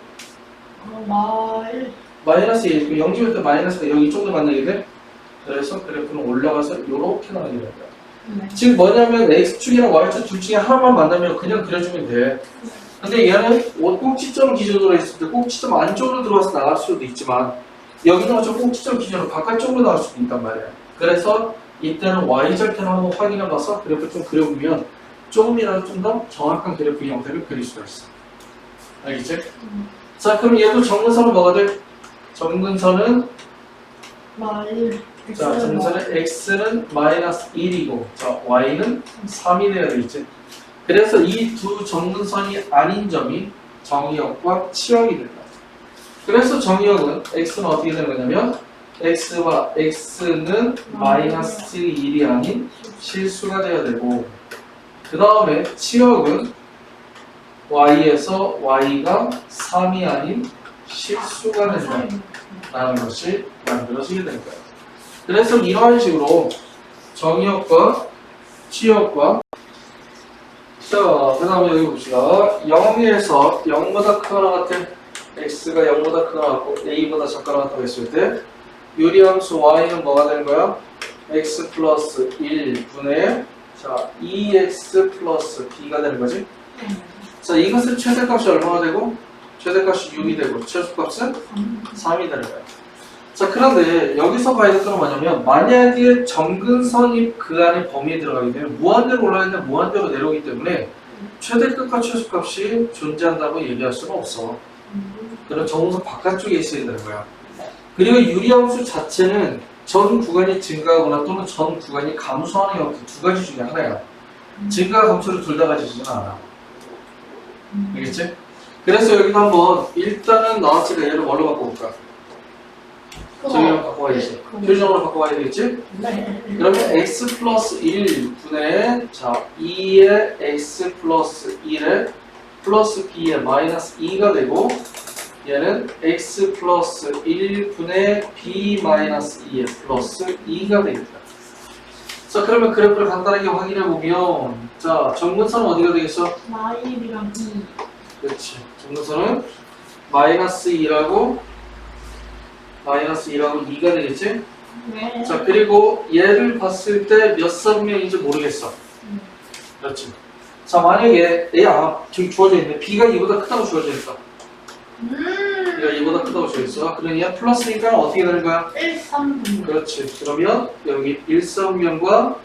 S1: 마이너스 1. 0집을 때 마이너스가 여기 이쪽으로 만나게 돼. 그래서 그래프는 올라가서 이렇게 나가게 됩니다. 지금 뭐냐면 x축이랑 y축 둘 중에 하나만 만나면 그냥 그려주면 돼. 근데 얘는 꼭지점 기준으로 했을 때 꼭지점 안쪽으로 들어와서 나갈 수도 있지만 여기는 저 꼭지점 기준으로 바깥쪽으로 나갈 수도 있단 말이야. 그래서 이때는 y절편을 한번 확인해 봐서 그래프 좀 그려보면 조금이라도 좀 더 정확한 그래프 형태를 그릴 수가 있어. 알겠지? 자, 그럼 얘도 정근선은 뭐가 돼? 정근선은 자, 정근선은 x는 마이너스 1이고 자, y는 3이 되어야 되겠지? 그래서 이 두 정근선이 아닌 점이 정의역과 치역이 된다. 그래서 정의역은 x는 어떻게 되는 거냐면 x와 x는 마이너스 1이 아닌 실수가 되어야 되고 그 다음에 치역은 y에서 y가 3이 아닌 실수가 된다라는 것이 만들어지게 될 거예요. 그래서 이러한 식으로 정의역과 치역과 자, 그 다음에 여기 봅시다. 0에서 0보다 크거나 같은 x가 0보다 크거나 같고 a보다 작거나 같다고 했을 때 유리함수 y는 뭐가 되는 거야? x 플러스 1분의 자 2x 플러스 b가 되는 거지? 자, 이것은 최대값이 얼마가 되고 최대값이 6이 되고 최소값은 3이 되는 거야. 자, 그런데 여기서 봐야 될 건 뭐냐면 만약에 정근선이 그 안에 범위에 들어가게 되면 무한대로 올라가는데 무한대로 내려오기 때문에 최대값과 최소값이 존재한다고 얘기할 수는 없어. 그런 정근선 바깥쪽에 있어야 되는 거야. 그리고 유리함수 자체는 전 구간이 증가하거나 또는 전 구간이 감소하는 형태 두 가지 중에 하나야. 증가와 감소를 둘 다 가지지는 않아. 알겠지? 그래서 여기서 한번 일단은 나왔으니까 얘를 뭘로 바꿔볼까? 저기랑 바꿔야지. 표준형으로 바꿔봐야 되겠지? 그러면 x 플러스 1분의 자 2의 x 플러스 1에 플러스 b의 마이너스 2가 되고 얘는 x 플러스 1분의 b 마이너스 2의 플러스 2가 됩니다. 자, 그러면 그래프를 간단하게 확인해 보면, 자, 정근선은 어디가 되겠어?
S2: 마일이랑 이.
S1: 그렇지. 정근선은 마이너스 2라고 2가 되겠지?
S2: 네.
S1: 자, 그리고 얘를 봤을 때 몇 선명인지 모르겠어. 그렇지. 자, 만약에 저기 주어져 있네. B가 2보다 크다고 주어져 있다. B가 2보다 크다고 주어져 있어. 그러니 플러스니까 어떻게 되는 거야?
S2: 1, 3, 9.
S1: 그렇지. 그러면 여기 1선면과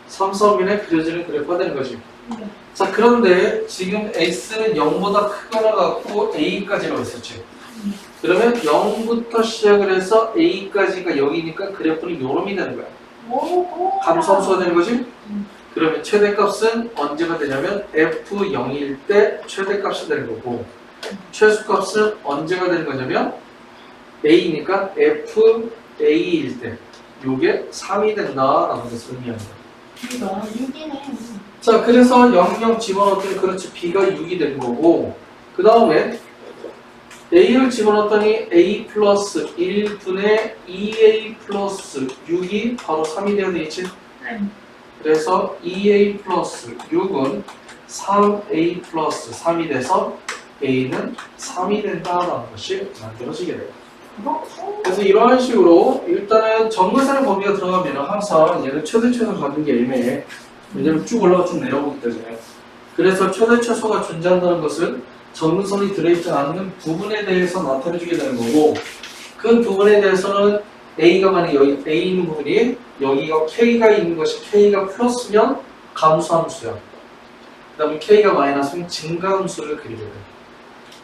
S1: 3선면에 그려지는 그래프가 되는 거지.
S2: 네.
S1: 자, 그런데 지금 x는 0보다 크거나 같고 a까지라고 했었지. 그러면 0부터 시작을 해서 a까지가 0이니까 그래프는 요놈이 되는 거야.
S2: 오.
S1: 감소함수가 되는 거지. 그러면 최대값은 언제가 되냐면 f0일 때 최대값이 되는 거고, 최소값은 언제가 되는 거냐면 a니까 fa일 때 요게 3이 된다라는 것을 의미합니다.
S2: 이거 6이네.
S1: 자, 그래서 00 집어넣었더니 그렇지 b가 6이 된 거고, 그 다음에 a를 집어넣었더니 a 플러스 1분의 2a 플러스 6이 바로 3이 되어야 되겠지?
S2: 네.
S1: 그래서 2a 플러스 6은 3a 플러스 3이 돼서 a는 3이 된다는 것이 만들어지게 돼요. 그래서 이러한 식으로 일단은 정근선의 범위가 들어가면 항상 얘는 최대 최소 가는 게 애매해. 왜냐면 쭉 올라가 쭉 내려오기 때문에. 그래서 최대 최소가 존재한다는 것은 정근선이 들어있지 않는 부분에 대해서 나타내주게 되는 거고, 그 부분에 대해서는 A가 만약 여기 A 있는 부분이 여기가 K가 있는 것이 K가 플러스면 감소함수야. 그 다음에 K가 마이너스면 증가함수를 그리게 돼.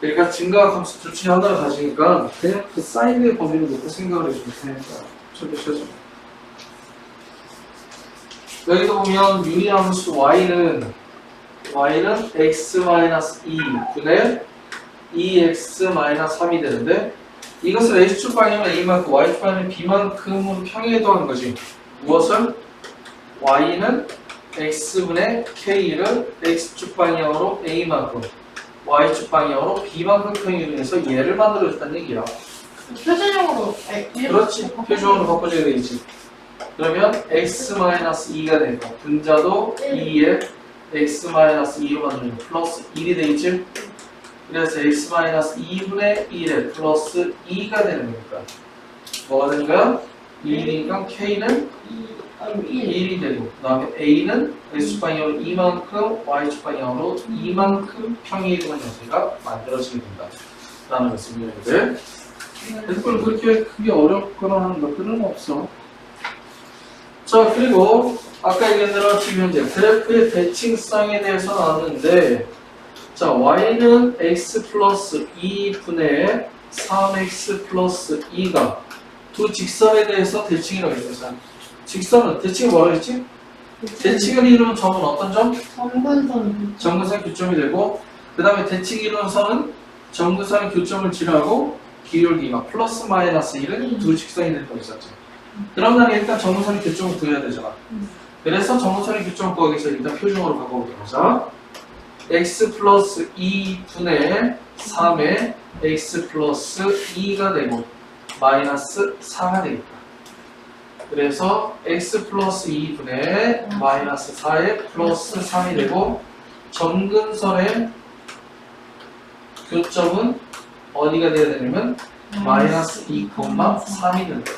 S1: 그러니까 증가와 감소 둘 중에 하나를 가지니까 그냥 그 사이드의 범위를 놓고 생각을 해주면 되니까 저기 쉬워져. 여기도 보면 유리함수 y는 x-2분의 2x-3이 되는데, 이것을 x축 방향은 a만큼 y축 방향은 b만큼으로 평행에 더한 거지. 무엇을? y는 x분의 k를 x축 방향으로 a만큼, y축 방향으로 b만큼 평행으로 해서 얘를 만들어줬다는 얘기야.
S2: 표준형으로.
S1: 그렇지. 표준으로 바꿔줘야 되겠지. 그러면 x-2가 되고 분자도 2에 x-2로 만들면 플러스 1이 되겠지? 그래서 x-2분의 1에 플러스 2가 되는 거니까 뭐가 되는 거야? 2니까 k는 1이 되고, 그 다음에 a는 x축방향으로 2만큼 y축방향으로 2만큼 평행이 되는 형태가 만들어지게 된다 라는 것을 의미하는데, 그걸 그렇게 크게 어렵거나 하는 것들은 없어. 자, 그리고 아까 얘기한 대로 지금 현재 그래프의 대칭성에 대해서 나왔는데, 자, y는 x 플러스 2분의 3x 플러스 2가 두 직선에 대해서 대칭이라고 했어요. 직선은 대칭이 뭐라고 했지? 대칭을 이루는 점은 어떤 점?
S2: 정근선.
S1: 정근선 교점이 되고, 그 다음에 대칭 이루는 선은 정근선의 교점을 지나고 기울기가 플러스 마이너스 1은 두 직선이 된다고 했었죠. 그럼 나는 일단 정근선의 교점을 구해야 되잖아. 그래서 정근선의 교점을 구하기 위해서 일단 표준으로 바꿔보도록 하자. x 플러스 2분의 3에 x 플러스 2가 되고 마이너스 4가 되겠다. 그래서 x 플러스 2분의 마이너스 4에 플러스 3이 되고, 정근선의 교점은 어디가 되어야 되냐면 마이너스 2,3이 된다.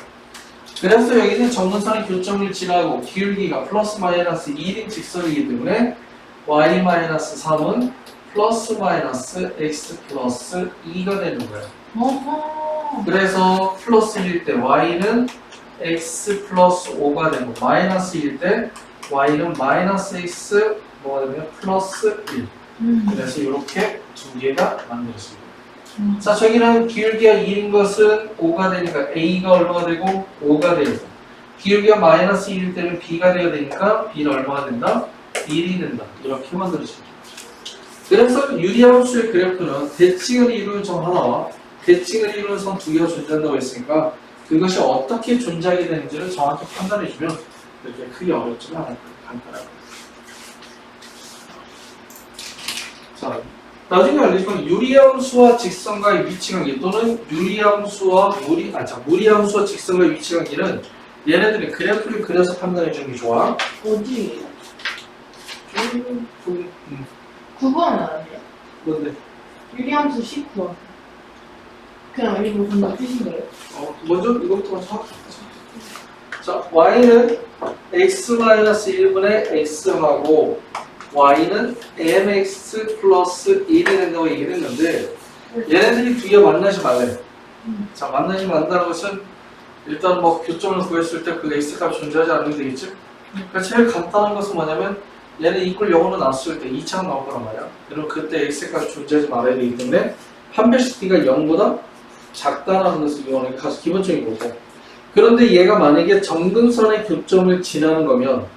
S1: 그래서 여기는 정근선의 교점을 지나고 기울기가 플러스 마이너스 1인 직선이기 때문에 y-3은 플러스 마이너스 x 플러스 2가 되는 거예요.
S2: 어허.
S1: 그래서 플러스일 때 y는 x 플러스 5가 되고, 마이너스일 때 y는 마이너스 x 뭐가 되면 플러스 1. 그래서 이렇게 두 개가 만들어집니다. 자, 저기는 기울기가 1인 것은 5가 되니까 a가 얼마가 되고 5가 되고, 기울기가 마이너스 1일 때는 b가 되어야 되니까 b는 얼마가 된다? 1이 된다. 이렇게 만들어집니다. 그래서 유리함수의 그래프는 대칭을 이루는 점 하나와 대칭을 이루는 선 두 개가 존재한다고 했으니까 그것이 어떻게 존재하게 되는지를 정확히 판단해주면 이렇게 크게 어렵지는 않을 거예요. 간단하고. 자, 나중에 알려주면 유리함수와 직선과의 위치관계 또는 무리함수와 직선과의 위치관계는 얘네들이 그래프를 그려서 판단해 주는 게 좋아.
S2: 어디예요?
S1: 거기,
S2: 9번 아니에요?
S1: 뭔데?
S2: 유리함수 19번. 그냥 일부러 건너 푸신 거예요?
S1: 먼저 이것부터 먼저 자, y는 x-1분의 x하고 y는 mx 플러스 1이 된다고 얘기를 했는데 얘네들이 두 개 만나지 말래. 자, 만나지 말다는 것은 일단 뭐 교점을 구했을 때 그 x값이 존재하지 않으면 되겠지? 그러니까 제일 간단한 것은 뭐냐면 얘는 이꼴 0으로 나왔을 때 2차가 나올 거란 말이야. 그럼 그때 x값이 존재하지 말아야 되기 때문에 판별식 t가 0보다 작다라는 것을 이용하는 게 가장 기본적인 거고. 그런데 얘가 만약에 정근선의 교점을 지나는 거면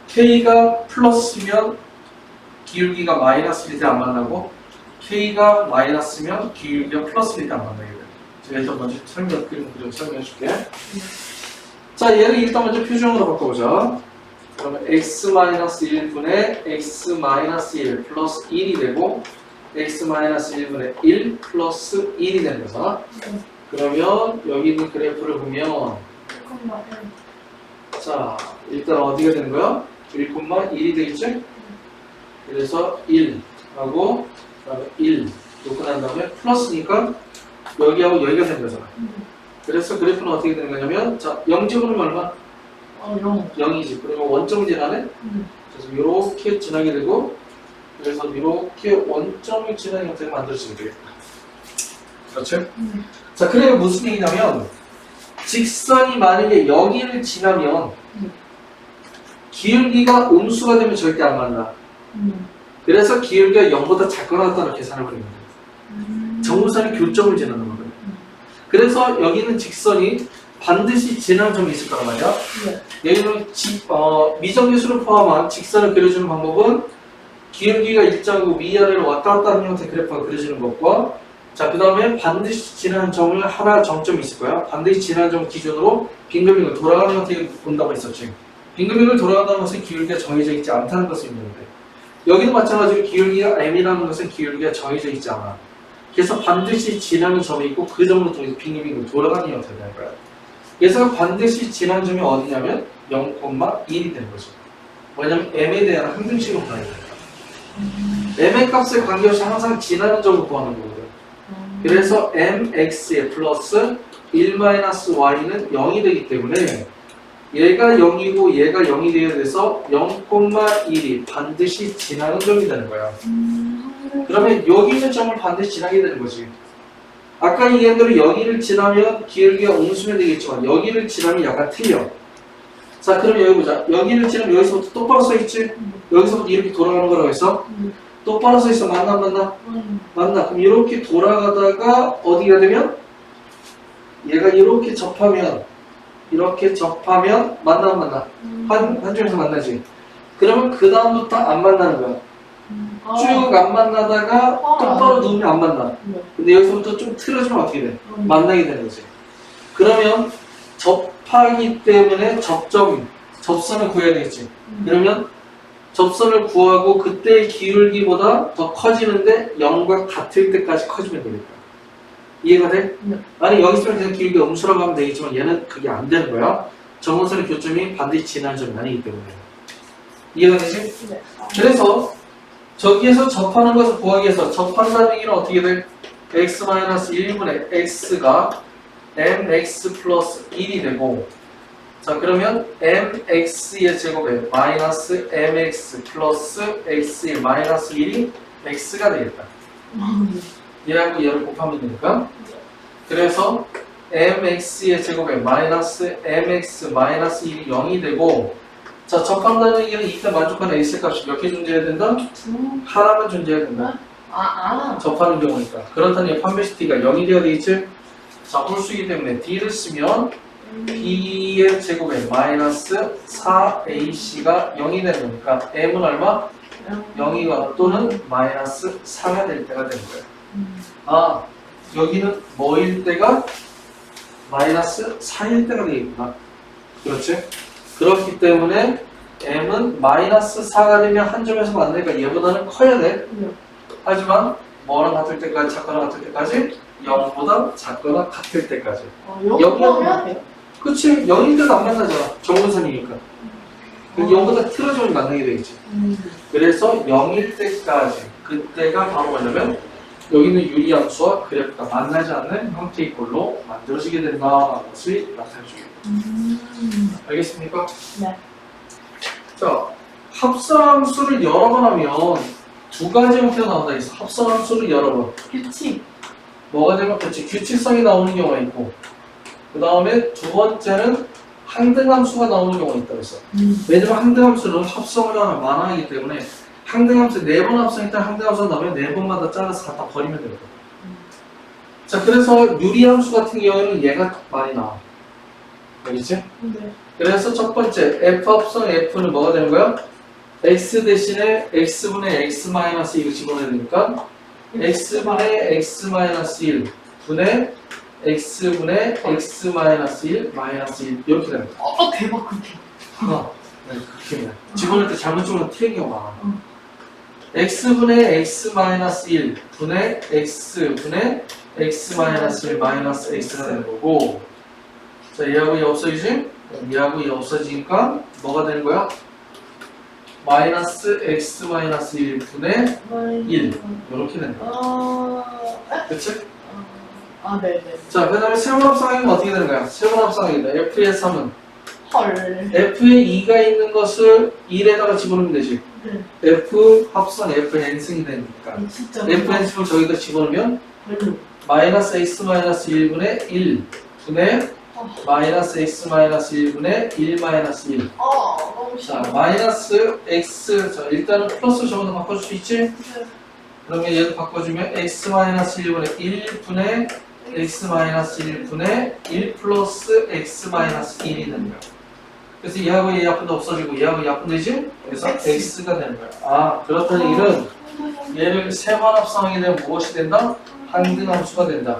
S1: k가 플러스면 기울기가 마이너스일 때 안 만나고 k가 마이너스면 기울기가 플러스일 때 안 만나게 돼. 제가 일단 먼저 그림 설명해 줄게. 자, 얘를 일단 먼저 표준으로 바꿔보자. 그러면 x-1분의 x-1 플러스 1이 되고 x-1분의 1 플러스 1이 되는 거잖아. 그러면 여기 있는 그래프를 보면 자, 일단 어디가 되는 거야? 1,1이 되겠지? 그래서 1하고 그다음에 1 놓고 난 다음에 플러스니까 여기하고 여기가 되는 거잖아. 그래서 그래프는 어떻게 되는 거냐면 자, 0제곱은 얼마?
S2: 0.
S1: 0이지. 그러면 원점을 지나네? 그래서 이렇게 지나게 되고 그래서 이렇게 원점을 지나는 형태를 만들어지게 되겠다. 그렇죠? 자, 그래서 무슨 얘기냐면 직선이 만약에 여기를 지나면 기울기가 음수가 되면 절대 안 만나. 그래서 기울기가 0보다 작거나 같다는 계산을 버리면 돼. 정근선이 교점을 지나는 거거든. 그래서 여기는 직선이 반드시 지나는 점이 있을 거란 말이야. 여기는 미정계수를 포함한 직선을 그려주는 방법은 기울기가 일정하고 위아래로 왔다 갔다 하는 형태의 그래프가 그려지는 것과 자, 그 다음에 반드시 지나는 점을 하나 정점이 있을 거야. 반드시 지나는 점 기준으로 빙글빙글 돌아가는 형태를 본다고 했었지. 빙글빙글 돌아간다는 것은 기울기가 정해져 있지 않다는 것을 의미하는데 여기도 마찬가지로 기울기가 m이라는 것은 기울기가 정해져 있지 않아. 그래서 반드시 지나는 점이 있고 그 점으로 통해서 빙글빙글 돌아가는 형태가 되는 거야. 그래서 반드시 지나는 점이 어디냐면 0,1이 되는 거죠. 왜냐면 m에 대한 항등식을 구하는 거야. m의 값에 관계없이 항상 지나는 점을 구하는 거거든. 그래서 mx에 플러스 1-y는 0이 되기 때문에 얘가 0이고 얘가 0이 되어야 돼서 0,1이 반드시 지나는 점이 되는 거야. 그러면 여기 있는 점을 반드시 지나게 되는 거지. 아까 얘기한 대로 여기를 지나면 기울기가 음수면 되겠지만 여기를 지나면 약간 틀려. 자, 그럼 여기 보자. 여기를 지나면 여기서부터 똑바로 서 있지? 여기서부터 이렇게 돌아가는 거라고 했어? 똑바로 서 있어. 만나? 만나. 그럼 이렇게 돌아가다가 어디가 되면? 얘가 이렇게 접하면 만나? 한쪽에서 만나지. 그러면 그 다음부터 안 만나는 거야. 쭉 안 만나다가 똑바로 누우면 안 만나. 근데 여기서부터 좀 틀어지면 어떻게 돼? 만나게 되는 거지. 그러면 접하기 때문에 접선을 구해야 되겠지. 그러면 접선을 구하고 그때의 기울기보다 더 커지는데 0과 같을 때까지 커지면 되겠다. 이해가 돼? 아니 여기서 그냥 기울기가 음수라고 하면 되겠지만 얘는 그게 안 되는 거야. 정근선의 교점이 반드시 지나는 점이 아니기 때문에. 이해가 되지?
S2: 네.
S1: 그래서 저기에서 접하는 것을 구하기 위해서 접한다는 얘기는 어떻게 돼? x-1분의 x가 mx 플러스 1이 되고 자, 그러면 mx의 제곱에 마이너스 mx 플러스 x의 마이너스 1이 x가 되겠다. 얘하고 얘를 곱하면 되니까. 그래서 mx의 제곱에 마이너스 mx 마이너스 1이 0이 되고 자, 접한다는 얘기는 이때 만족하는 x 값이 몇 개 존재해야 된다? 하나만 존재해야 된다. 접하는 경우니까. 그렇다니 판별식 t가 0이 되어야 되겠지? 자, 홀수이기 때문에 d를 쓰면 b의 제곱에 마이너스 4ac가 0이 되는 거니까 m은 얼마? 0이거나 또는 마이너스 4가 될 때가 되는 거예요. 아, 여기는 뭐일 때가? 마이너스 4일 때가 되겠구나. 그렇지? 그렇기 때문에 m은 마이너스 4가 되면 한 점에서 만나니까 얘보다는 커야 돼. 하지만 뭐랑 같을 때까지, 작거나 같을 때까지? 0보다 작거나 같을 때까지.
S2: 0보다 해야 돼요?
S1: 그치? 0일 때도 안 만나잖아. 정분선이니까. 0보다 틀어지면 만나게 되겠지. 그래서 0일 때까지, 그때가 바로 뭐냐면 여기 있는 유리함수와 그래프가 만나지 않는 형태의 꼴로 만들어지게 된다는 것을 나타내줍니다. 알겠습니까?
S2: 네.
S1: 자, 합성함수를 여러 번 하면 두 가지 형태가 나온다 했어. 합성함수를 여러 번.
S2: 규칙.
S1: 뭐가 되면 그렇지. 규칙성이 나오는 경우가 있고, 그 다음에 두 번째는 항등함수가 나오는 경우가 있다고 했어. 왜냐면 항등함수는 합성을 하면 만화이기 때문에 항등함수 4번 합성했다 항등함수 나오면 4번마다 잘라서 갖다 버리면 되거든. 자, 그래서 유리함수 같은 경우에는 얘가 많이 나와. 알겠지?
S2: 네.
S1: 그래서 첫 번째 f 합성 f는 뭐가 되는 거야? x 대신에 x분의 x-1 이거 집어넣어야 되니까 x분의 x-1 분의 x분의 x-1 마이너스 1 이렇게 되는 거야.
S2: 대박 그렇게.
S1: 네, 그렇게 해. 집어넣을 때 잘못 집어넣으면 틀린 경우가 많아. x분의 x-1 분의 x분의 x-1 마이너스 x가 되는 거고, 자, 얘하고 얘 없어지지? 얘하고 얘 없어지니까 뭐가 되는 거야? 마이너스 x-1 분의 1 이렇게 되는 거야. 그치?
S2: 네네.
S1: 자, 그 다음에 세번 합성하면 어떻게 되는 거야? 세번 합성하기다. f의 3은
S2: 헐.
S1: f에 2가 있는 것을 1에다가 집어넣으면 되지.
S2: 네.
S1: f 합성 fn승이 되니까
S2: 진짜.
S1: fn승을 저기다 집어넣으면
S2: 별로.
S1: 마이너스 x-1분의 1 분의 마이너스 x-1분의 1 마이너스 1.
S2: 너무
S1: 자,
S2: 싫어.
S1: 마이너스 x. 자, 일단은 플러스 저거도 바꿔줄 수 있지?
S2: 네.
S1: 그러면 얘도 바꿔주면 x-1분의 1 분의 x-1 분의 1 플러스 x-1이 되는 거야. 그래서 얘하고 얘 약분도 없어지고 얘하고 약분 되지? 그래서 x가 되는 거야. 아, 그렇다는 얘기는 얘를 세 번 합성하게 되면 무엇이 된다? 항등함수가 된다.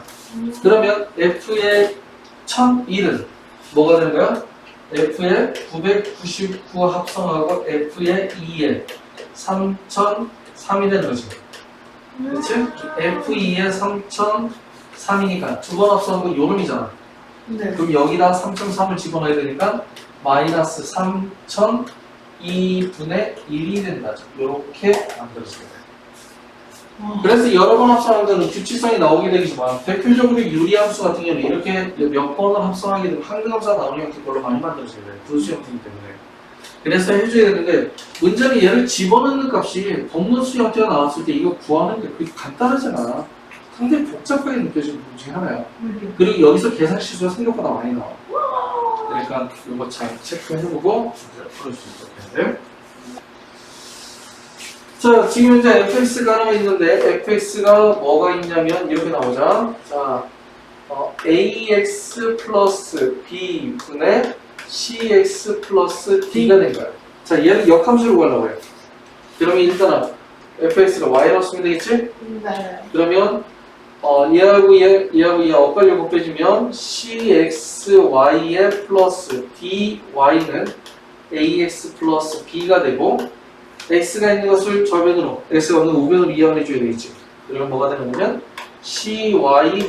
S1: 그러면 f의 1001은 뭐가 되는 거야? f의 999 합성하고 f의 2에 3003이 되는 거지. 그렇지? f2에 3003이니까 두 번 합성한 건 요놈이잖아.
S2: 네.
S1: 그럼 여기다 3003을 집어넣어야 되니까 마이너스 3002분의 1이 된다. 이렇게 만들어져요. 그래서 여러 번 합성하는 거는 규칙성이 나오게 되지만 대표적으로 유리함수 같은 경우는 이렇게 몇 번을 합성하게 되면 항등함수가 나오는 형태 별로 많이 만들어져요. 분수 형태이기 때문에. 그래서 해줘야 되는데 문제는 얘를 집어넣는 값이 법문수 형태가 나왔을 때 이거 구하는 게 그렇게 간단하잖아. 상당히 복잡하게 느껴지는 부분 중에 하나야. 그리고 여기서 계산 실수가 생각보다 많이 나와. 그러니까 이거 잘 체크해보고 풀어줄 수 있을 텐데. 자, 지금 이제 fx가 하나 있는데 fx가 뭐가 있냐면 이렇게 나오자. 자, ax 플러스 b 분의 cx 플러스 d가 된 거야. 자, 얘는 역함수로 구하려고 해요. 그러면 일단은 fx가 y라고 쓰면 되겠지?
S2: 네.
S1: 그러면 얘하고 얘 엇갈려 곱해주면 cxy의 플러스 dy는 ax 플러스 b가 되고 x가 있는 것을 좌변으로 x가 없는 우변으로 이항해 줘야 되겠지. 그러면 뭐가 되는 거냐면 cy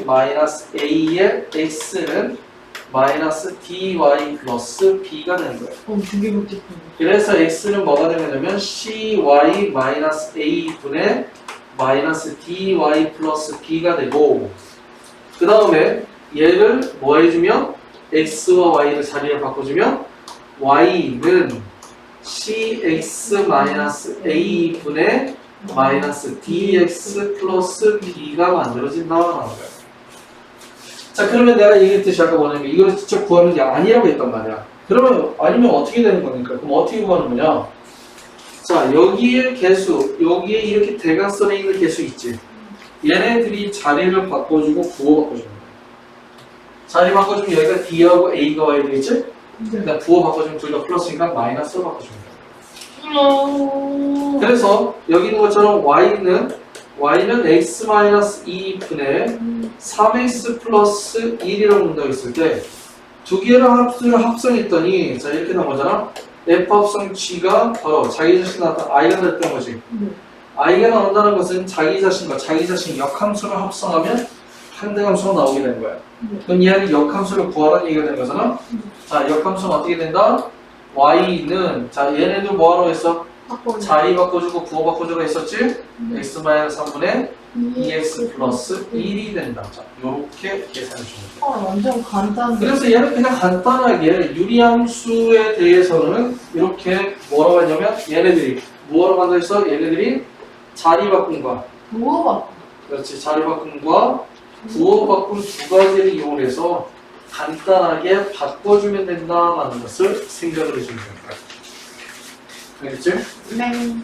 S1: 마이너스 a의 x는 마이너스 dy 플러스 b가 되는 거예요.
S2: 되게 복잡해.
S1: 그래서 x는 뭐가 되는 거냐면 cy 마이너스 a 분의 마이너스 dy 플러스 b가 되고, 그 다음에 얘를 뭐 해주면 x와 y를 자리를 바꿔주면 y는 cx 마이너스 a 분의 마이너스 dx 플러스 b가 만들어진다고 하는 거야. 자, 그러면 내가 얘기했듯이 아까 뭐냐면 이걸 직접 구하는 게 아니라고 했단 말이야. 그러면 아니면 어떻게 되는 겁니까? 그럼 어떻게 구하는 거냐? 자, 여기에 개수, 여기에 이렇게 대각선에 있는 개수 있지. 얘네들이 자리를 바꿔주고 부호 바꿔주는 거야. 자리 바꿔주면 여기가 d하고 a가 와야 되겠지? 그다음 부호 바꿔주면 둘 다 플러스니까 마이너스로 바꿔주는 거야. 그래서 여기 있는 것처럼 y는 x-2 분의 3x 플러스 1이라고 본다고 했을 때 두 개를 합성했더니 자 이렇게 나오잖아. f 합성 g가 바로 자기 자신 나왔던 i가 됐던 거지. i가 나온다는 것은 자기 자신과 자기 자신 역함수를 합성하면 상대함수가 나오게 되는 거야.
S2: 네.
S1: 그럼 얘는 역함수를 구하라는 얘기가 되는 거잖아. 자, 역함수는 어떻게 된다? y는 자 얘네들 뭐하러 했어?
S2: 바꿔.
S1: 자리 바꿔주고 부호 바꿔주고 했었지?
S2: 네.
S1: x-3분의 2x 플러스 1이 된다. 자, 요렇게 계산해 주면 돼.
S2: 완전 간단해.
S1: 그래서 얘는 그냥 간단하게 유리함수에 대해서는 이렇게 뭐라고 하냐면 얘네들이 뭐하러 간다 했어? 얘네들이 자리 바꿈과
S2: 뭐가
S1: 그렇지 자리 바꿈과 부호 바꿈 두 가지를 이용해서 간단하게 바꿔주면 된다라는 것을 생각을 해주면 됩니다. 알겠지?
S2: 네.